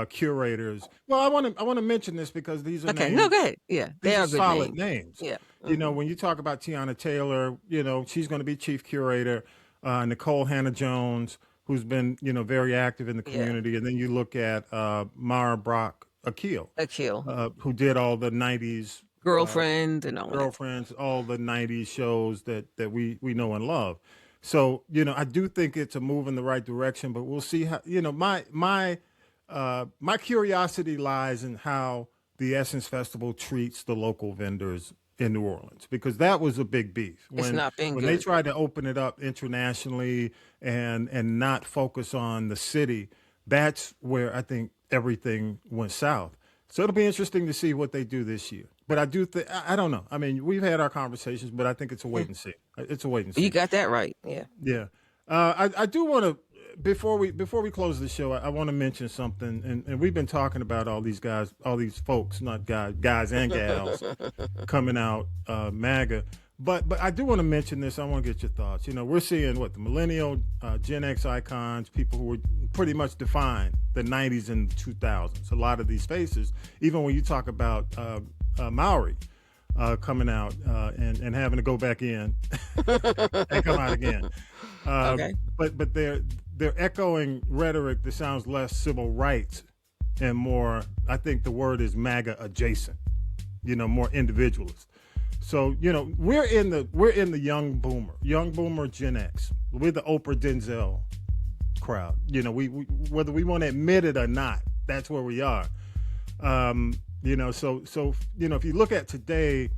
curators. Well, I want to mention this because these are Okay, names, no, go ahead. Yeah, these they are are good solid names. names. Yeah. You know, when you talk about Tiana Taylor, you know, she's going to be chief curator. Nicole Hannah-Jones, who's been, you know, very active in the community. And then you look at Mara Brock Akil, who did all the 90s Girlfriend and all that. Girlfriends, all the 90s shows that we know and love. So, you know, I do think it's a move in the right direction, but we'll see how, you know, my curiosity lies in how the Essence Festival treats the local vendors in New Orleans, because that was a big beef. It's not been when good. they tried to open it up internationally and not focus on the city, that's where I think everything went south. So it'll be interesting to see what they do this year. But I do think, I don't know. I mean, we've had our conversations, but I think it's a wait and see. It's a wait and see. You got that right. Yeah. Yeah. I do want to, before we close the show, I want to mention something. And we've been talking about all these guys, all these folks, not guys and gals coming out MAGA. But I do want to mention this. I want to get your thoughts. You know, we're seeing the millennial, Gen X icons, people who were pretty much defined the 90s and 2000s. A lot of these faces, even when you talk about Maori coming out and having to go back in and come out again. Okay. But they're echoing rhetoric that sounds less civil rights and more, I think the word is MAGA adjacent, you know, more individualist. So, you know, we're in the young boomer Gen X. We're the Oprah Denzel crowd. You know, we whether we want to admit it or not, that's where we are. You know, so you know, if you look at today,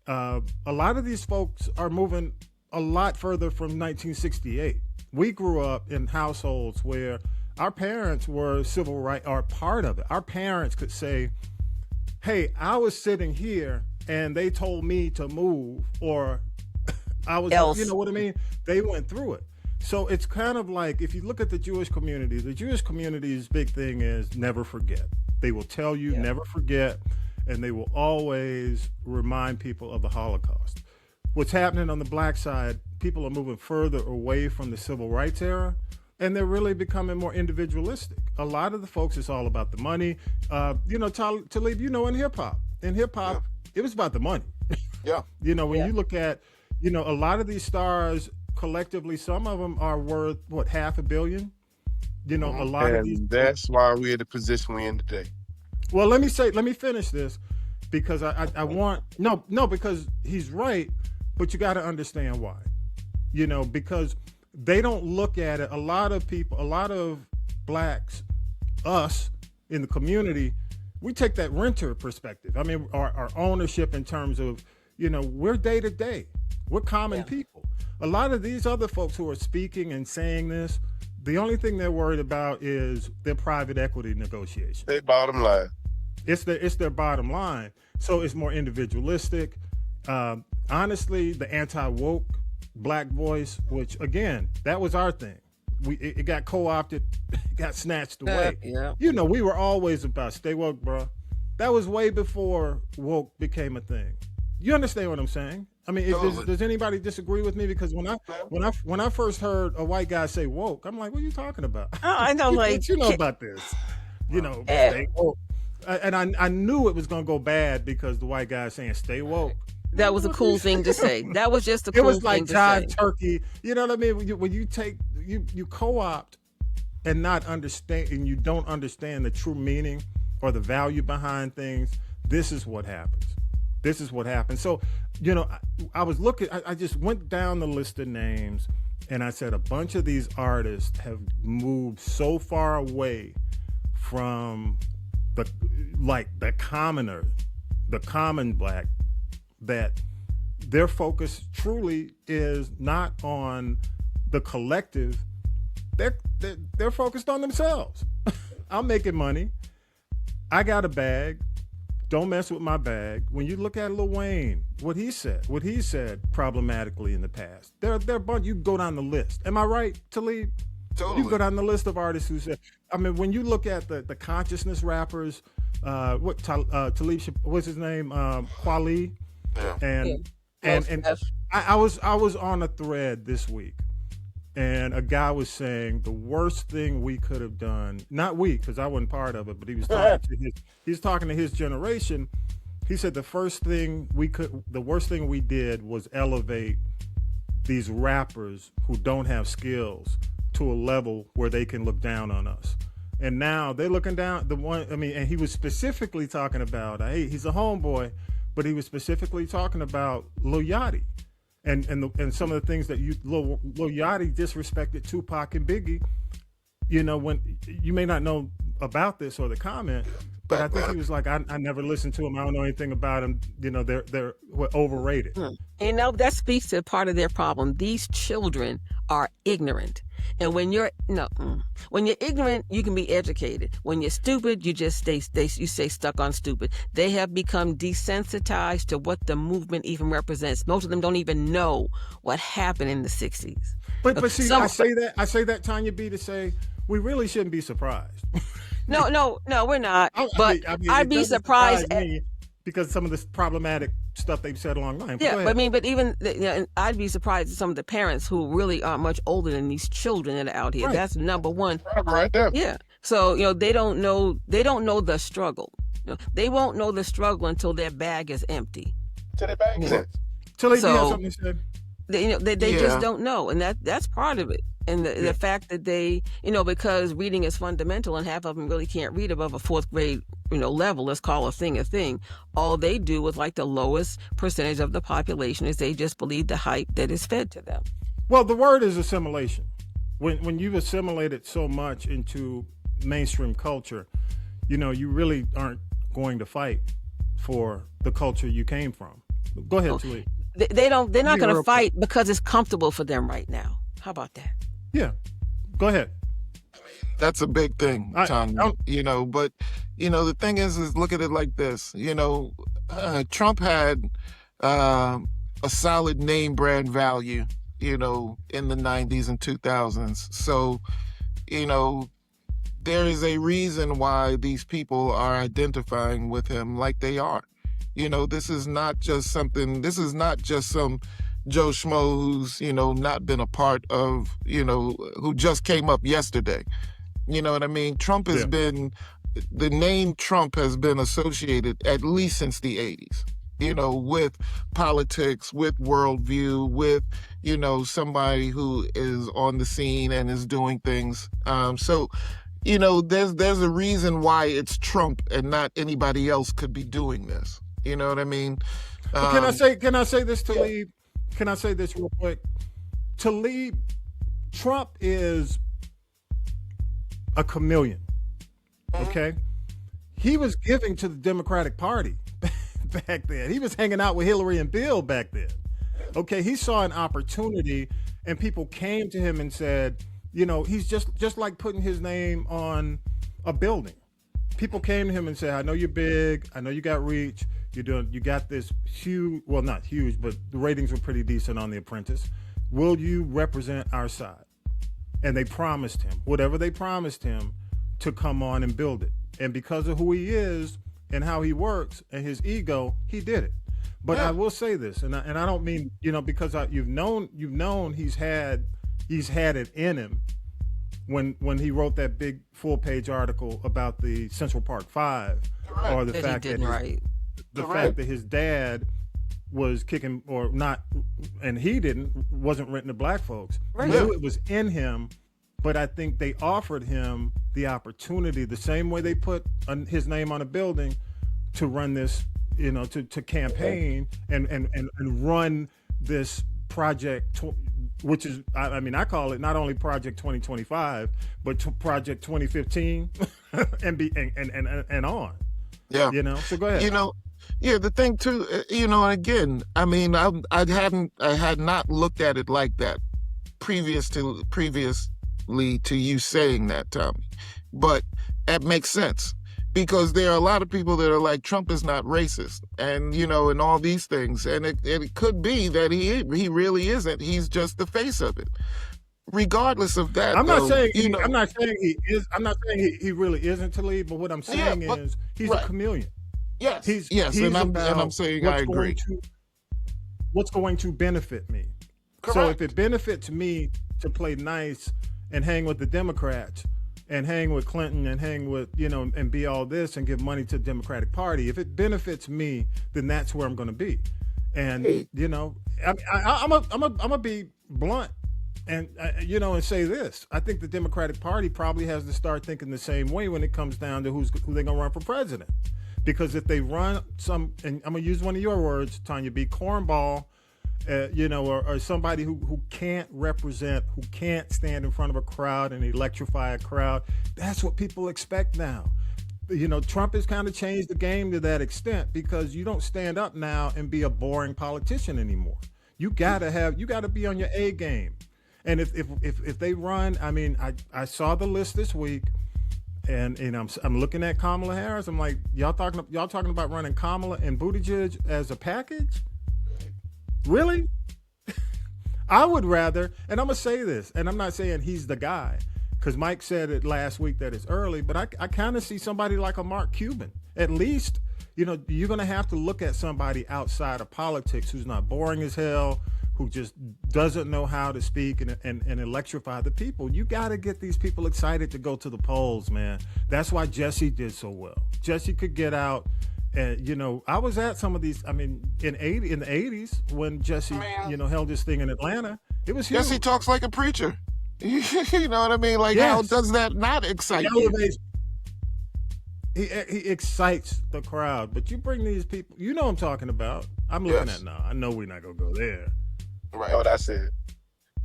a lot of these folks are moving a lot further from 1968. We grew up in households where our parents were civil rights, or part of it. Our parents could say, hey, I was sitting here and they told me to move, or I was, you know what I mean? They went through it. So it's kind of like, if you look at the Jewish community's big thing is never forget. They will tell you never forget, and they will always remind people of the Holocaust. What's happening on the black side, people are moving further away from the civil rights era, and they're really becoming more individualistic. A lot of the folks, it's all about the money. You know, Talib, you know, in hip hop, it was about the money. Yeah. You know, when you look at, you know, a lot of these stars collectively, some of them are worth, what, $500 million? You know, a lot of these. That's why we're in the position we're in today. Well, let me finish this, because because he's right, but you got to understand why. You know, because they don't look at it. A lot of blacks, us in the community, we take that renter perspective. I mean, our ownership in terms of, you know, we're day to day. We're common people. A lot of these other folks who are speaking and saying this, the only thing they're worried about is their private equity negotiation. Their bottom line. It's their bottom line. So it's more individualistic. Honestly, the anti-woke black voice, which again, that was our thing. It got co-opted, it got snatched away. You know, we were always about stay woke, bro. That was way before woke became a thing. You understand what I'm saying? I mean, does anybody disagree with me? Because when I first heard a white guy say woke, I'm like, what are you talking about? Oh, I know, like what you know about this? You know, stay woke. And I knew it was going to go bad because the white guy saying stay woke. That was a cool thing to say. That was just a cool thing to say. It was like jive turkey. You know what I mean? When you take you co-opt and not understand, and you don't understand the true meaning or the value behind things, this is what happens. This is what happens. So, I was looking. I just went down the list of names, and I said a bunch of these artists have moved so far away from the commoner, the common black, that their focus truly is not on the collective. They're focused on themselves. I'm making money. I got a bag. Don't mess with my bag. When you look at Lil Wayne, what he said problematically in the past, there are a bunch. You go down the list. Am I right, Talib? Totally. You go down the list of artists who said. I mean, when you look at the consciousness rappers, Talib, what's his name, Kweli, and I was on a thread this week, and a guy was saying the worst thing we could have done, not we, because I wasn't part of it, but he was talking to his generation. He said the worst thing we did was elevate these rappers who don't have skills to a level where they can look down on us. And now they're looking down and he was specifically talking about, he's a homeboy, but he was specifically talking about Lil Yachty and some of the things that Lil Yachty disrespected Tupac and Biggie. When you may not know about this or the comment, but I think he was like, I never listened to him. I don't know anything about him. They're overrated. That speaks to part of their problem. These children are ignorant. And when you're ignorant, you can be educated. When you're stupid, you just stay stuck on stupid. They have become desensitized to what the movement even represents. Most of them don't even know what happened in the 60s. But see, I say that, Tanya B, to say we really shouldn't be surprised. No, we're not. I'd be surprised because some of this problematic stuff they've said along the line. I'd be surprised at some of the parents who really are much older than these children that are out here. Right. That's number one. Right there. Yeah. So, they don't know the struggle. They won't know the struggle until their bag is empty. Till their bag is empty. Till they have something to say. They just don't know, and that's part of it. And the fact that they, because reading is fundamental, and half of them really can't read above a fourth grade, level. Let's call a thing. All they do is like the lowest percentage of the population is they just believe the hype that is fed to them. Well, the word is assimilation. When you've assimilated so much into mainstream culture, you really aren't going to fight for the culture you came from. Go ahead, Talib. They're not going to fight because it's comfortable for them right now. How about that? Yeah, go ahead. That's a big thing, Tom. But the thing is look at it like this. Trump had a solid name brand value, in the 90s and 2000s. So, there is a reason why these people are identifying with him like they are. This is not just some Joe Schmo who's, not been a part of, who just came up yesterday. You know what I mean? Trump has been, the name Trump has been associated at least since the 80s, with politics, with worldview, with, somebody who is on the scene and is doing things. So, there's a reason why it's Trump and not anybody else could be doing this. You know what I mean? Can I say this, Talib? Yeah. Can I say this real quick? Talib, Trump is a chameleon, okay? He was giving to the Democratic Party back then. He was hanging out with Hillary and Bill back then, okay? He saw an opportunity, and people came to him and said, he's just like putting his name on a building. People came to him and said, I know you're big, I know you got reach, you got this huge, well, not huge, but the ratings were pretty decent on The Apprentice. Will you represent our side? And they promised him, whatever they promised him, to come on and build it. And because of who he is and how he works and his ego, he did it. But I will say this, and I don't mean, because you've known he's had it in him. when he wrote that big full-page article about the Central Park Five, or the fact that his dad was kicking or not, and he wasn't renting to black folks. Right. Knew it was in him, but I think they offered him the opportunity, the same way they put his name on a building, to run this, to campaign and run this project, which is, I call it not only Project 2025, but Project 2015 and on. Yeah. So go ahead. Yeah, the thing too, and again, I had not looked at it like that previously to you saying that, Tommy, but that makes sense, because there are a lot of people that are like, Trump is not racist, and and all these things, and it could be that he really isn't. He's just the face of it. Regardless of that, I'm not saying he is. I'm not saying he really isn't, Talib. But what I'm saying is he's a chameleon. Yes, he's and I'm saying I agree. What's going to benefit me? Correct. So if it benefits me to play nice and hang with the Democrats and hang with Clinton and hang with and be all this and give money to the Democratic Party, if it benefits me, then that's where I'm going to be. And I'm gonna be blunt. And, and say this. I think the Democratic Party probably has to start thinking the same way when it comes down to who they're going to run for president. Because if they run and I'm going to use one of your words, Tanya B., cornball, or somebody who can't represent, who can't stand in front of a crowd and electrify a crowd, that's what people expect now. Trump has kind of changed the game to that extent, because you don't stand up now and be a boring politician anymore. You got to be on your A game. And if they run, I saw the list this week, and I'm looking at Kamala Harris. I'm like, y'all talking about running Kamala and Buttigieg as a package? Really? I would rather, and I'm gonna say this, and I'm not saying he's the guy, because Mike said it last week that it's early, but I kind of see somebody like a Mark Cuban. At least, you're gonna have to look at somebody outside of politics who's not boring as hell, who just doesn't know how to speak and electrify the people. You got to get these people excited to go to the polls, man. That's why Jesse did so well. Jesse could get out. And, I was at some of these, in the 80s when Jesse, held this thing in Atlanta. It was huge. Jesse talks like a preacher. You know what I mean? Like, how does that not excite you? He excites the crowd. But you bring these people, what I'm talking about. I'm looking at now. I know we're not going to go there. Right. Oh, that's it.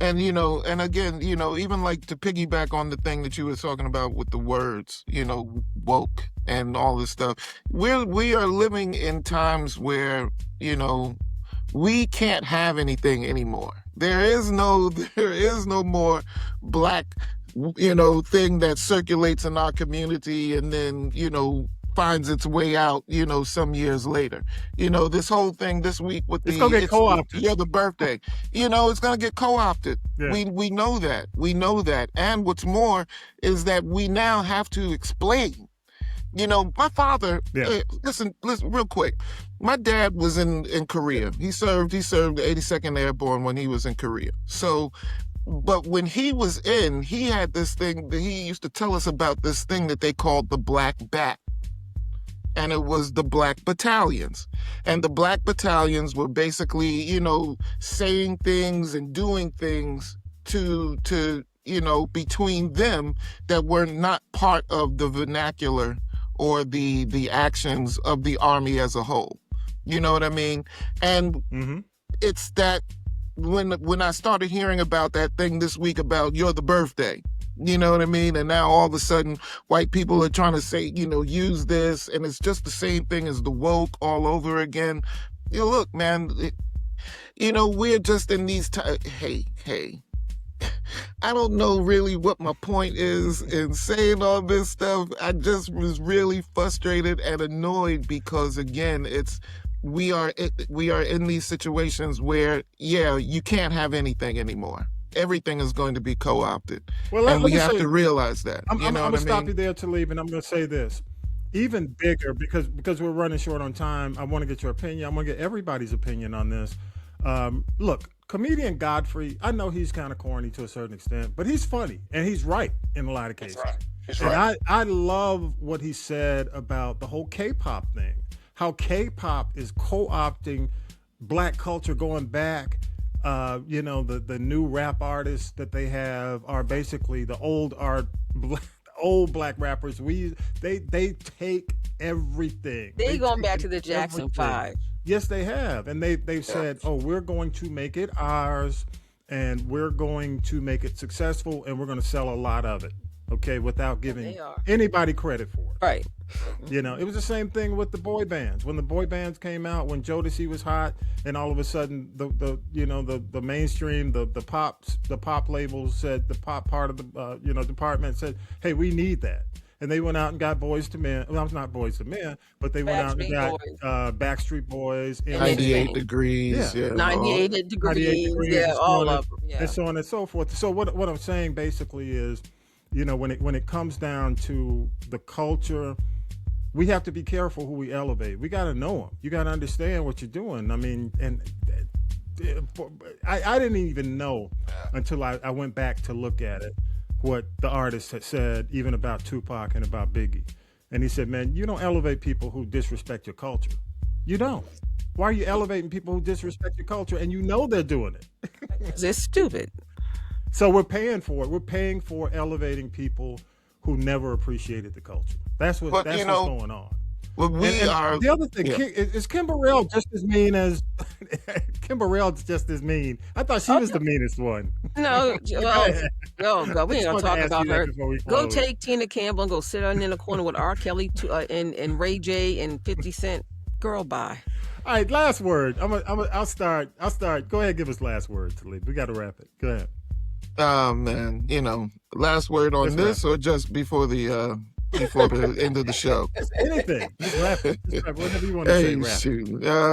And, and again, even like to piggyback on the thing that you were talking about with the words, woke and all this stuff, we are living in times where, we can't have anything anymore. There is no more black, thing that circulates in our community and then, finds its way out, some years later. This whole thing this week with it's gonna get co-opted. The birthday. It's gonna get co-opted. Yeah. We know that. We know that. And what's more is that we now have to explain. My father, listen real quick. My dad was in Korea. He served the 82nd Airborne when he was in Korea. So, but when he was he had this thing that he used to tell us about, this thing that they called the Black Bat. And it was the black battalions. And the black battalions were basically, saying things and doing things to between them that were not part of the vernacular or the actions of the army as a whole. You know what I mean? And it's that when I started hearing about that thing this week about you're the birthday, you know what I mean? And now all of a sudden, white people are trying to say, use this, and it's just the same thing as the woke all over again. Look, man, we're just in these times. Hey, I don't know really what my point is in saying all this stuff. I just was really frustrated and annoyed because, again, we are in these situations where, you can't have anything anymore. Everything is going to be co-opted. Well, and we have to realize that. I'm going to stop you there, Talib, and I'm going to say this. Even bigger, because we're running short on time, I want to get your opinion. I want to get everybody's opinion on this. Look, comedian Godfrey, I know he's kind of corny to a certain extent, but he's funny and he's right in a lot of cases. He's right. I love what he said about the whole K-pop thing, how K-pop is co-opting black culture going back. The new rap artists that they have are basically the old black rappers. They take everything. They going back to the Jackson 5. Yes, they have. And they've said, we're going to make it ours and we're going to make it successful and we're going to sell a lot of it. Okay, without giving anybody credit for it. Right. It was the same thing with the boy bands. When the boy bands came out, when Jodeci was hot, and all of a sudden the mainstream, the pop labels said, the pop part of the department said, hey, we need that. And they went out and got Boys to Men. Well, not Boys to Men, but they went out and got Backstreet Boys. 98 Degrees. Yeah. 98 degrees. Yeah, all of them. Yeah. And so on and so forth. So what I'm saying basically is, when it comes down to the culture, we have to be careful who we elevate. We got to know them. You got to understand what you're doing. I mean, and I didn't even know until I went back to look at it, what the artist had said, even about Tupac and about Biggie. And he said, man, you don't elevate people who disrespect your culture. You don't. Why are you elevating people who disrespect your culture and you know they're doing it? They're stupid. So we're paying for it. We're paying for elevating people who never appreciated the culture. That's what's going on. Well, the other thing is Kim Burrell just as mean as Kim Burrell's just as mean. I thought she was the meanest one. No, we ain't gonna talk about her. Go take Tina Campbell and go sit down in the corner with R. Kelly and Ray J and 50 Cent. Girl, bye. All right, last word. I'll start. Go ahead, give us last word, Talib. We got to wrap it. Go ahead. Man, last word on this or just before the end of the show? Anything. Just wrap it. Whatever you want to say, shoot.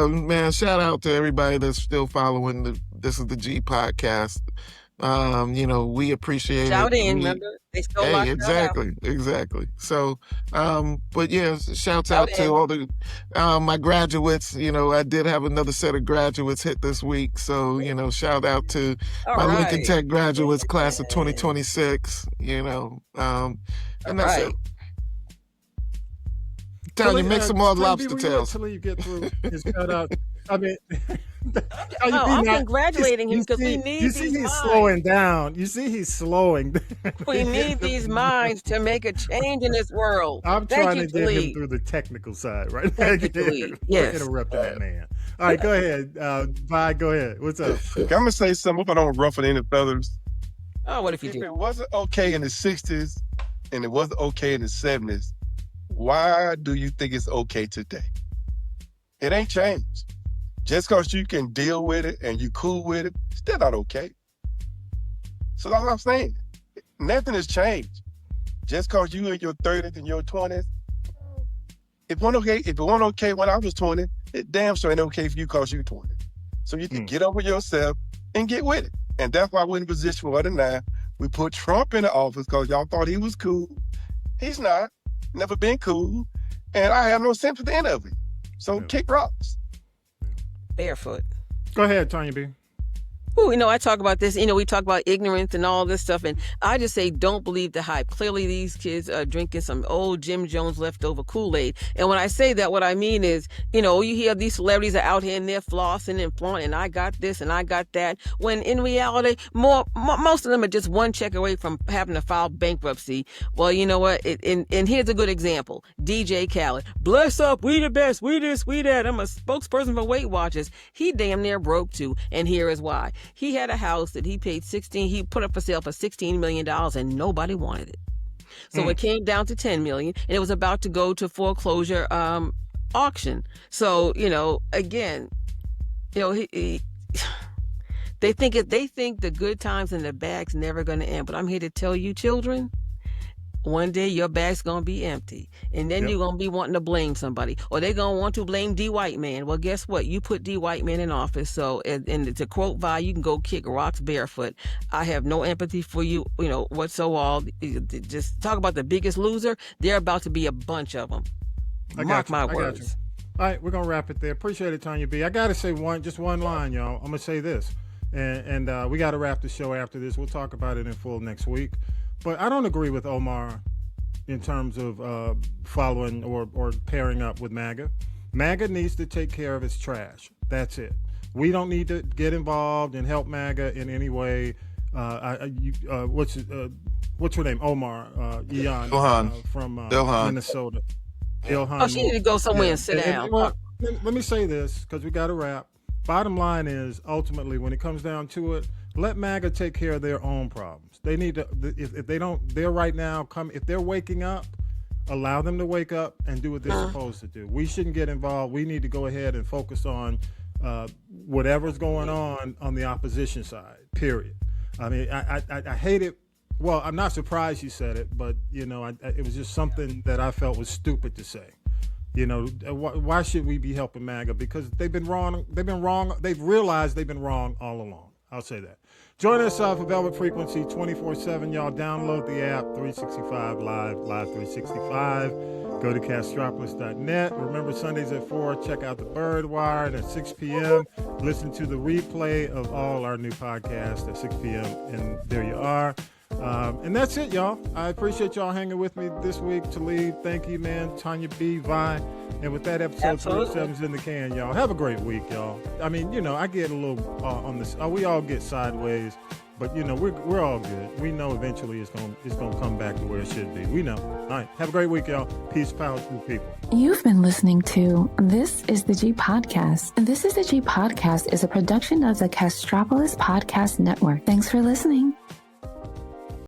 Man, shout out to everybody that's still following This Is the G podcast. We appreciate Shout it. in, remember? They still locked Exactly. So, but yeah, shouts out to all the my graduates. I did have another set of graduates hit this week. So, shout out to my Lincoln Tech graduates, class of 2026. And that's it. Tanya, make some more lobster tails. Until you get through his cutout. I mean, I'm congratulating him because we need these minds. He's slowing down. You see he's slowing. We need these minds to make a change in this world. I'm trying to get him through the technical side, right? Yes. Interrupting that man. All right, go ahead. Vi, go ahead. What's up? I'm going to say something. If I don't ruffle any feathers. Oh, what if you do? If it wasn't okay in the 60s and it wasn't okay in the 70s, why do you think it's okay today? It ain't changed. Just because you can deal with it and you cool with it, still not okay. So that's what I'm saying. Nothing has changed. Just because you in your 30s and your 20s, if it wasn't okay when I was 20, it damn sure ain't okay for you because you're 20. So you can get over yourself and get with it. And that's why we're in a position where now we put Trump in the office because y'all thought he was cool. He's not. Never been cool. And I have no sympathy in of it. So kick rocks. Barefoot. Go ahead, Tanya B. Ooh, I talk about this, we talk about ignorance and all this stuff, and I just say don't believe the hype. Clearly, these kids are drinking some old Jim Jones leftover Kool-Aid. And when I say that, what I mean is, you hear these celebrities are out here and they're flossing and flaunting, and I got this and I got that, when in reality, most of them are just one check away from having to file bankruptcy. Well, you know what? And here's a good example. DJ Khaled. Bless up, we the best, we this, we that. I'm a spokesperson for Weight Watchers. He damn near broke too, and here is why. He had a house that he put up for sale for $16 million and nobody wanted it. So it came down to $10 million and it was about to go to foreclosure auction. So, again, they think the good times and the bag's never going to end. But I'm here to tell you, children, one day your bag's going to be empty. And then you're going to be wanting to blame somebody. Or they're going to want to blame D. White Man. Well, guess what? You put D. White Man in office. So, and to quote Vi, you can go kick rocks barefoot. I have no empathy for you, whatsoever. Just talk about the biggest loser. They're about to be a bunch of them. Mark my words. All right, we're going to wrap it there. Appreciate it, Tanya B. I got to say just one line, y'all. I'm going to say this. And we got to wrap the show after this. We'll talk about it in full next week. But I don't agree with Omar in terms of following or pairing up with MAGA. MAGA needs to take care of its trash. That's it. We don't need to get involved and help MAGA in any way. What's her name? Omar Ilhan from Minnesota. Ilhan. Oh, she need to go somewhere and sit down. Well, let me say this because we got to wrap. Bottom line is, ultimately, when it comes down to it, let MAGA take care of their own problems. They need to, if they don't, they're right now, if they're waking up, allow them to wake up and do what they're supposed to do. We shouldn't get involved. We need to go ahead and focus on whatever's going on the opposition side, period. I mean, I hate it. Well, I'm not surprised you said it, but, it was just something that I felt was stupid to say. Why should we be helping MAGA? Because they've been wrong. They've realized they've been wrong all along. I'll say that. Join us for Velvet Frequency 24/7. Y'all download the app 365 Live 365. Go to castropolis.net. Remember, Sundays at 4, check out the Bird Wire. And at 6 p.m., listen to the replay of all our new podcasts at 6 p.m. And there you are. And that's it, y'all. I appreciate y'all hanging with me this week. Talib, thank you, man. Tanya B, Vi. And with that, episode 27's in the can, y'all. Have a great week, y'all. I mean, I get a little on this. We all get sideways, but we're all good. We know eventually it's gonna come back to where it should be. We know. All right. Have a great week, y'all. Peace, power to the people. You've been listening to This is the G Podcast. This is the G Podcast is a production of the Castropolis Podcast Network. Thanks for listening.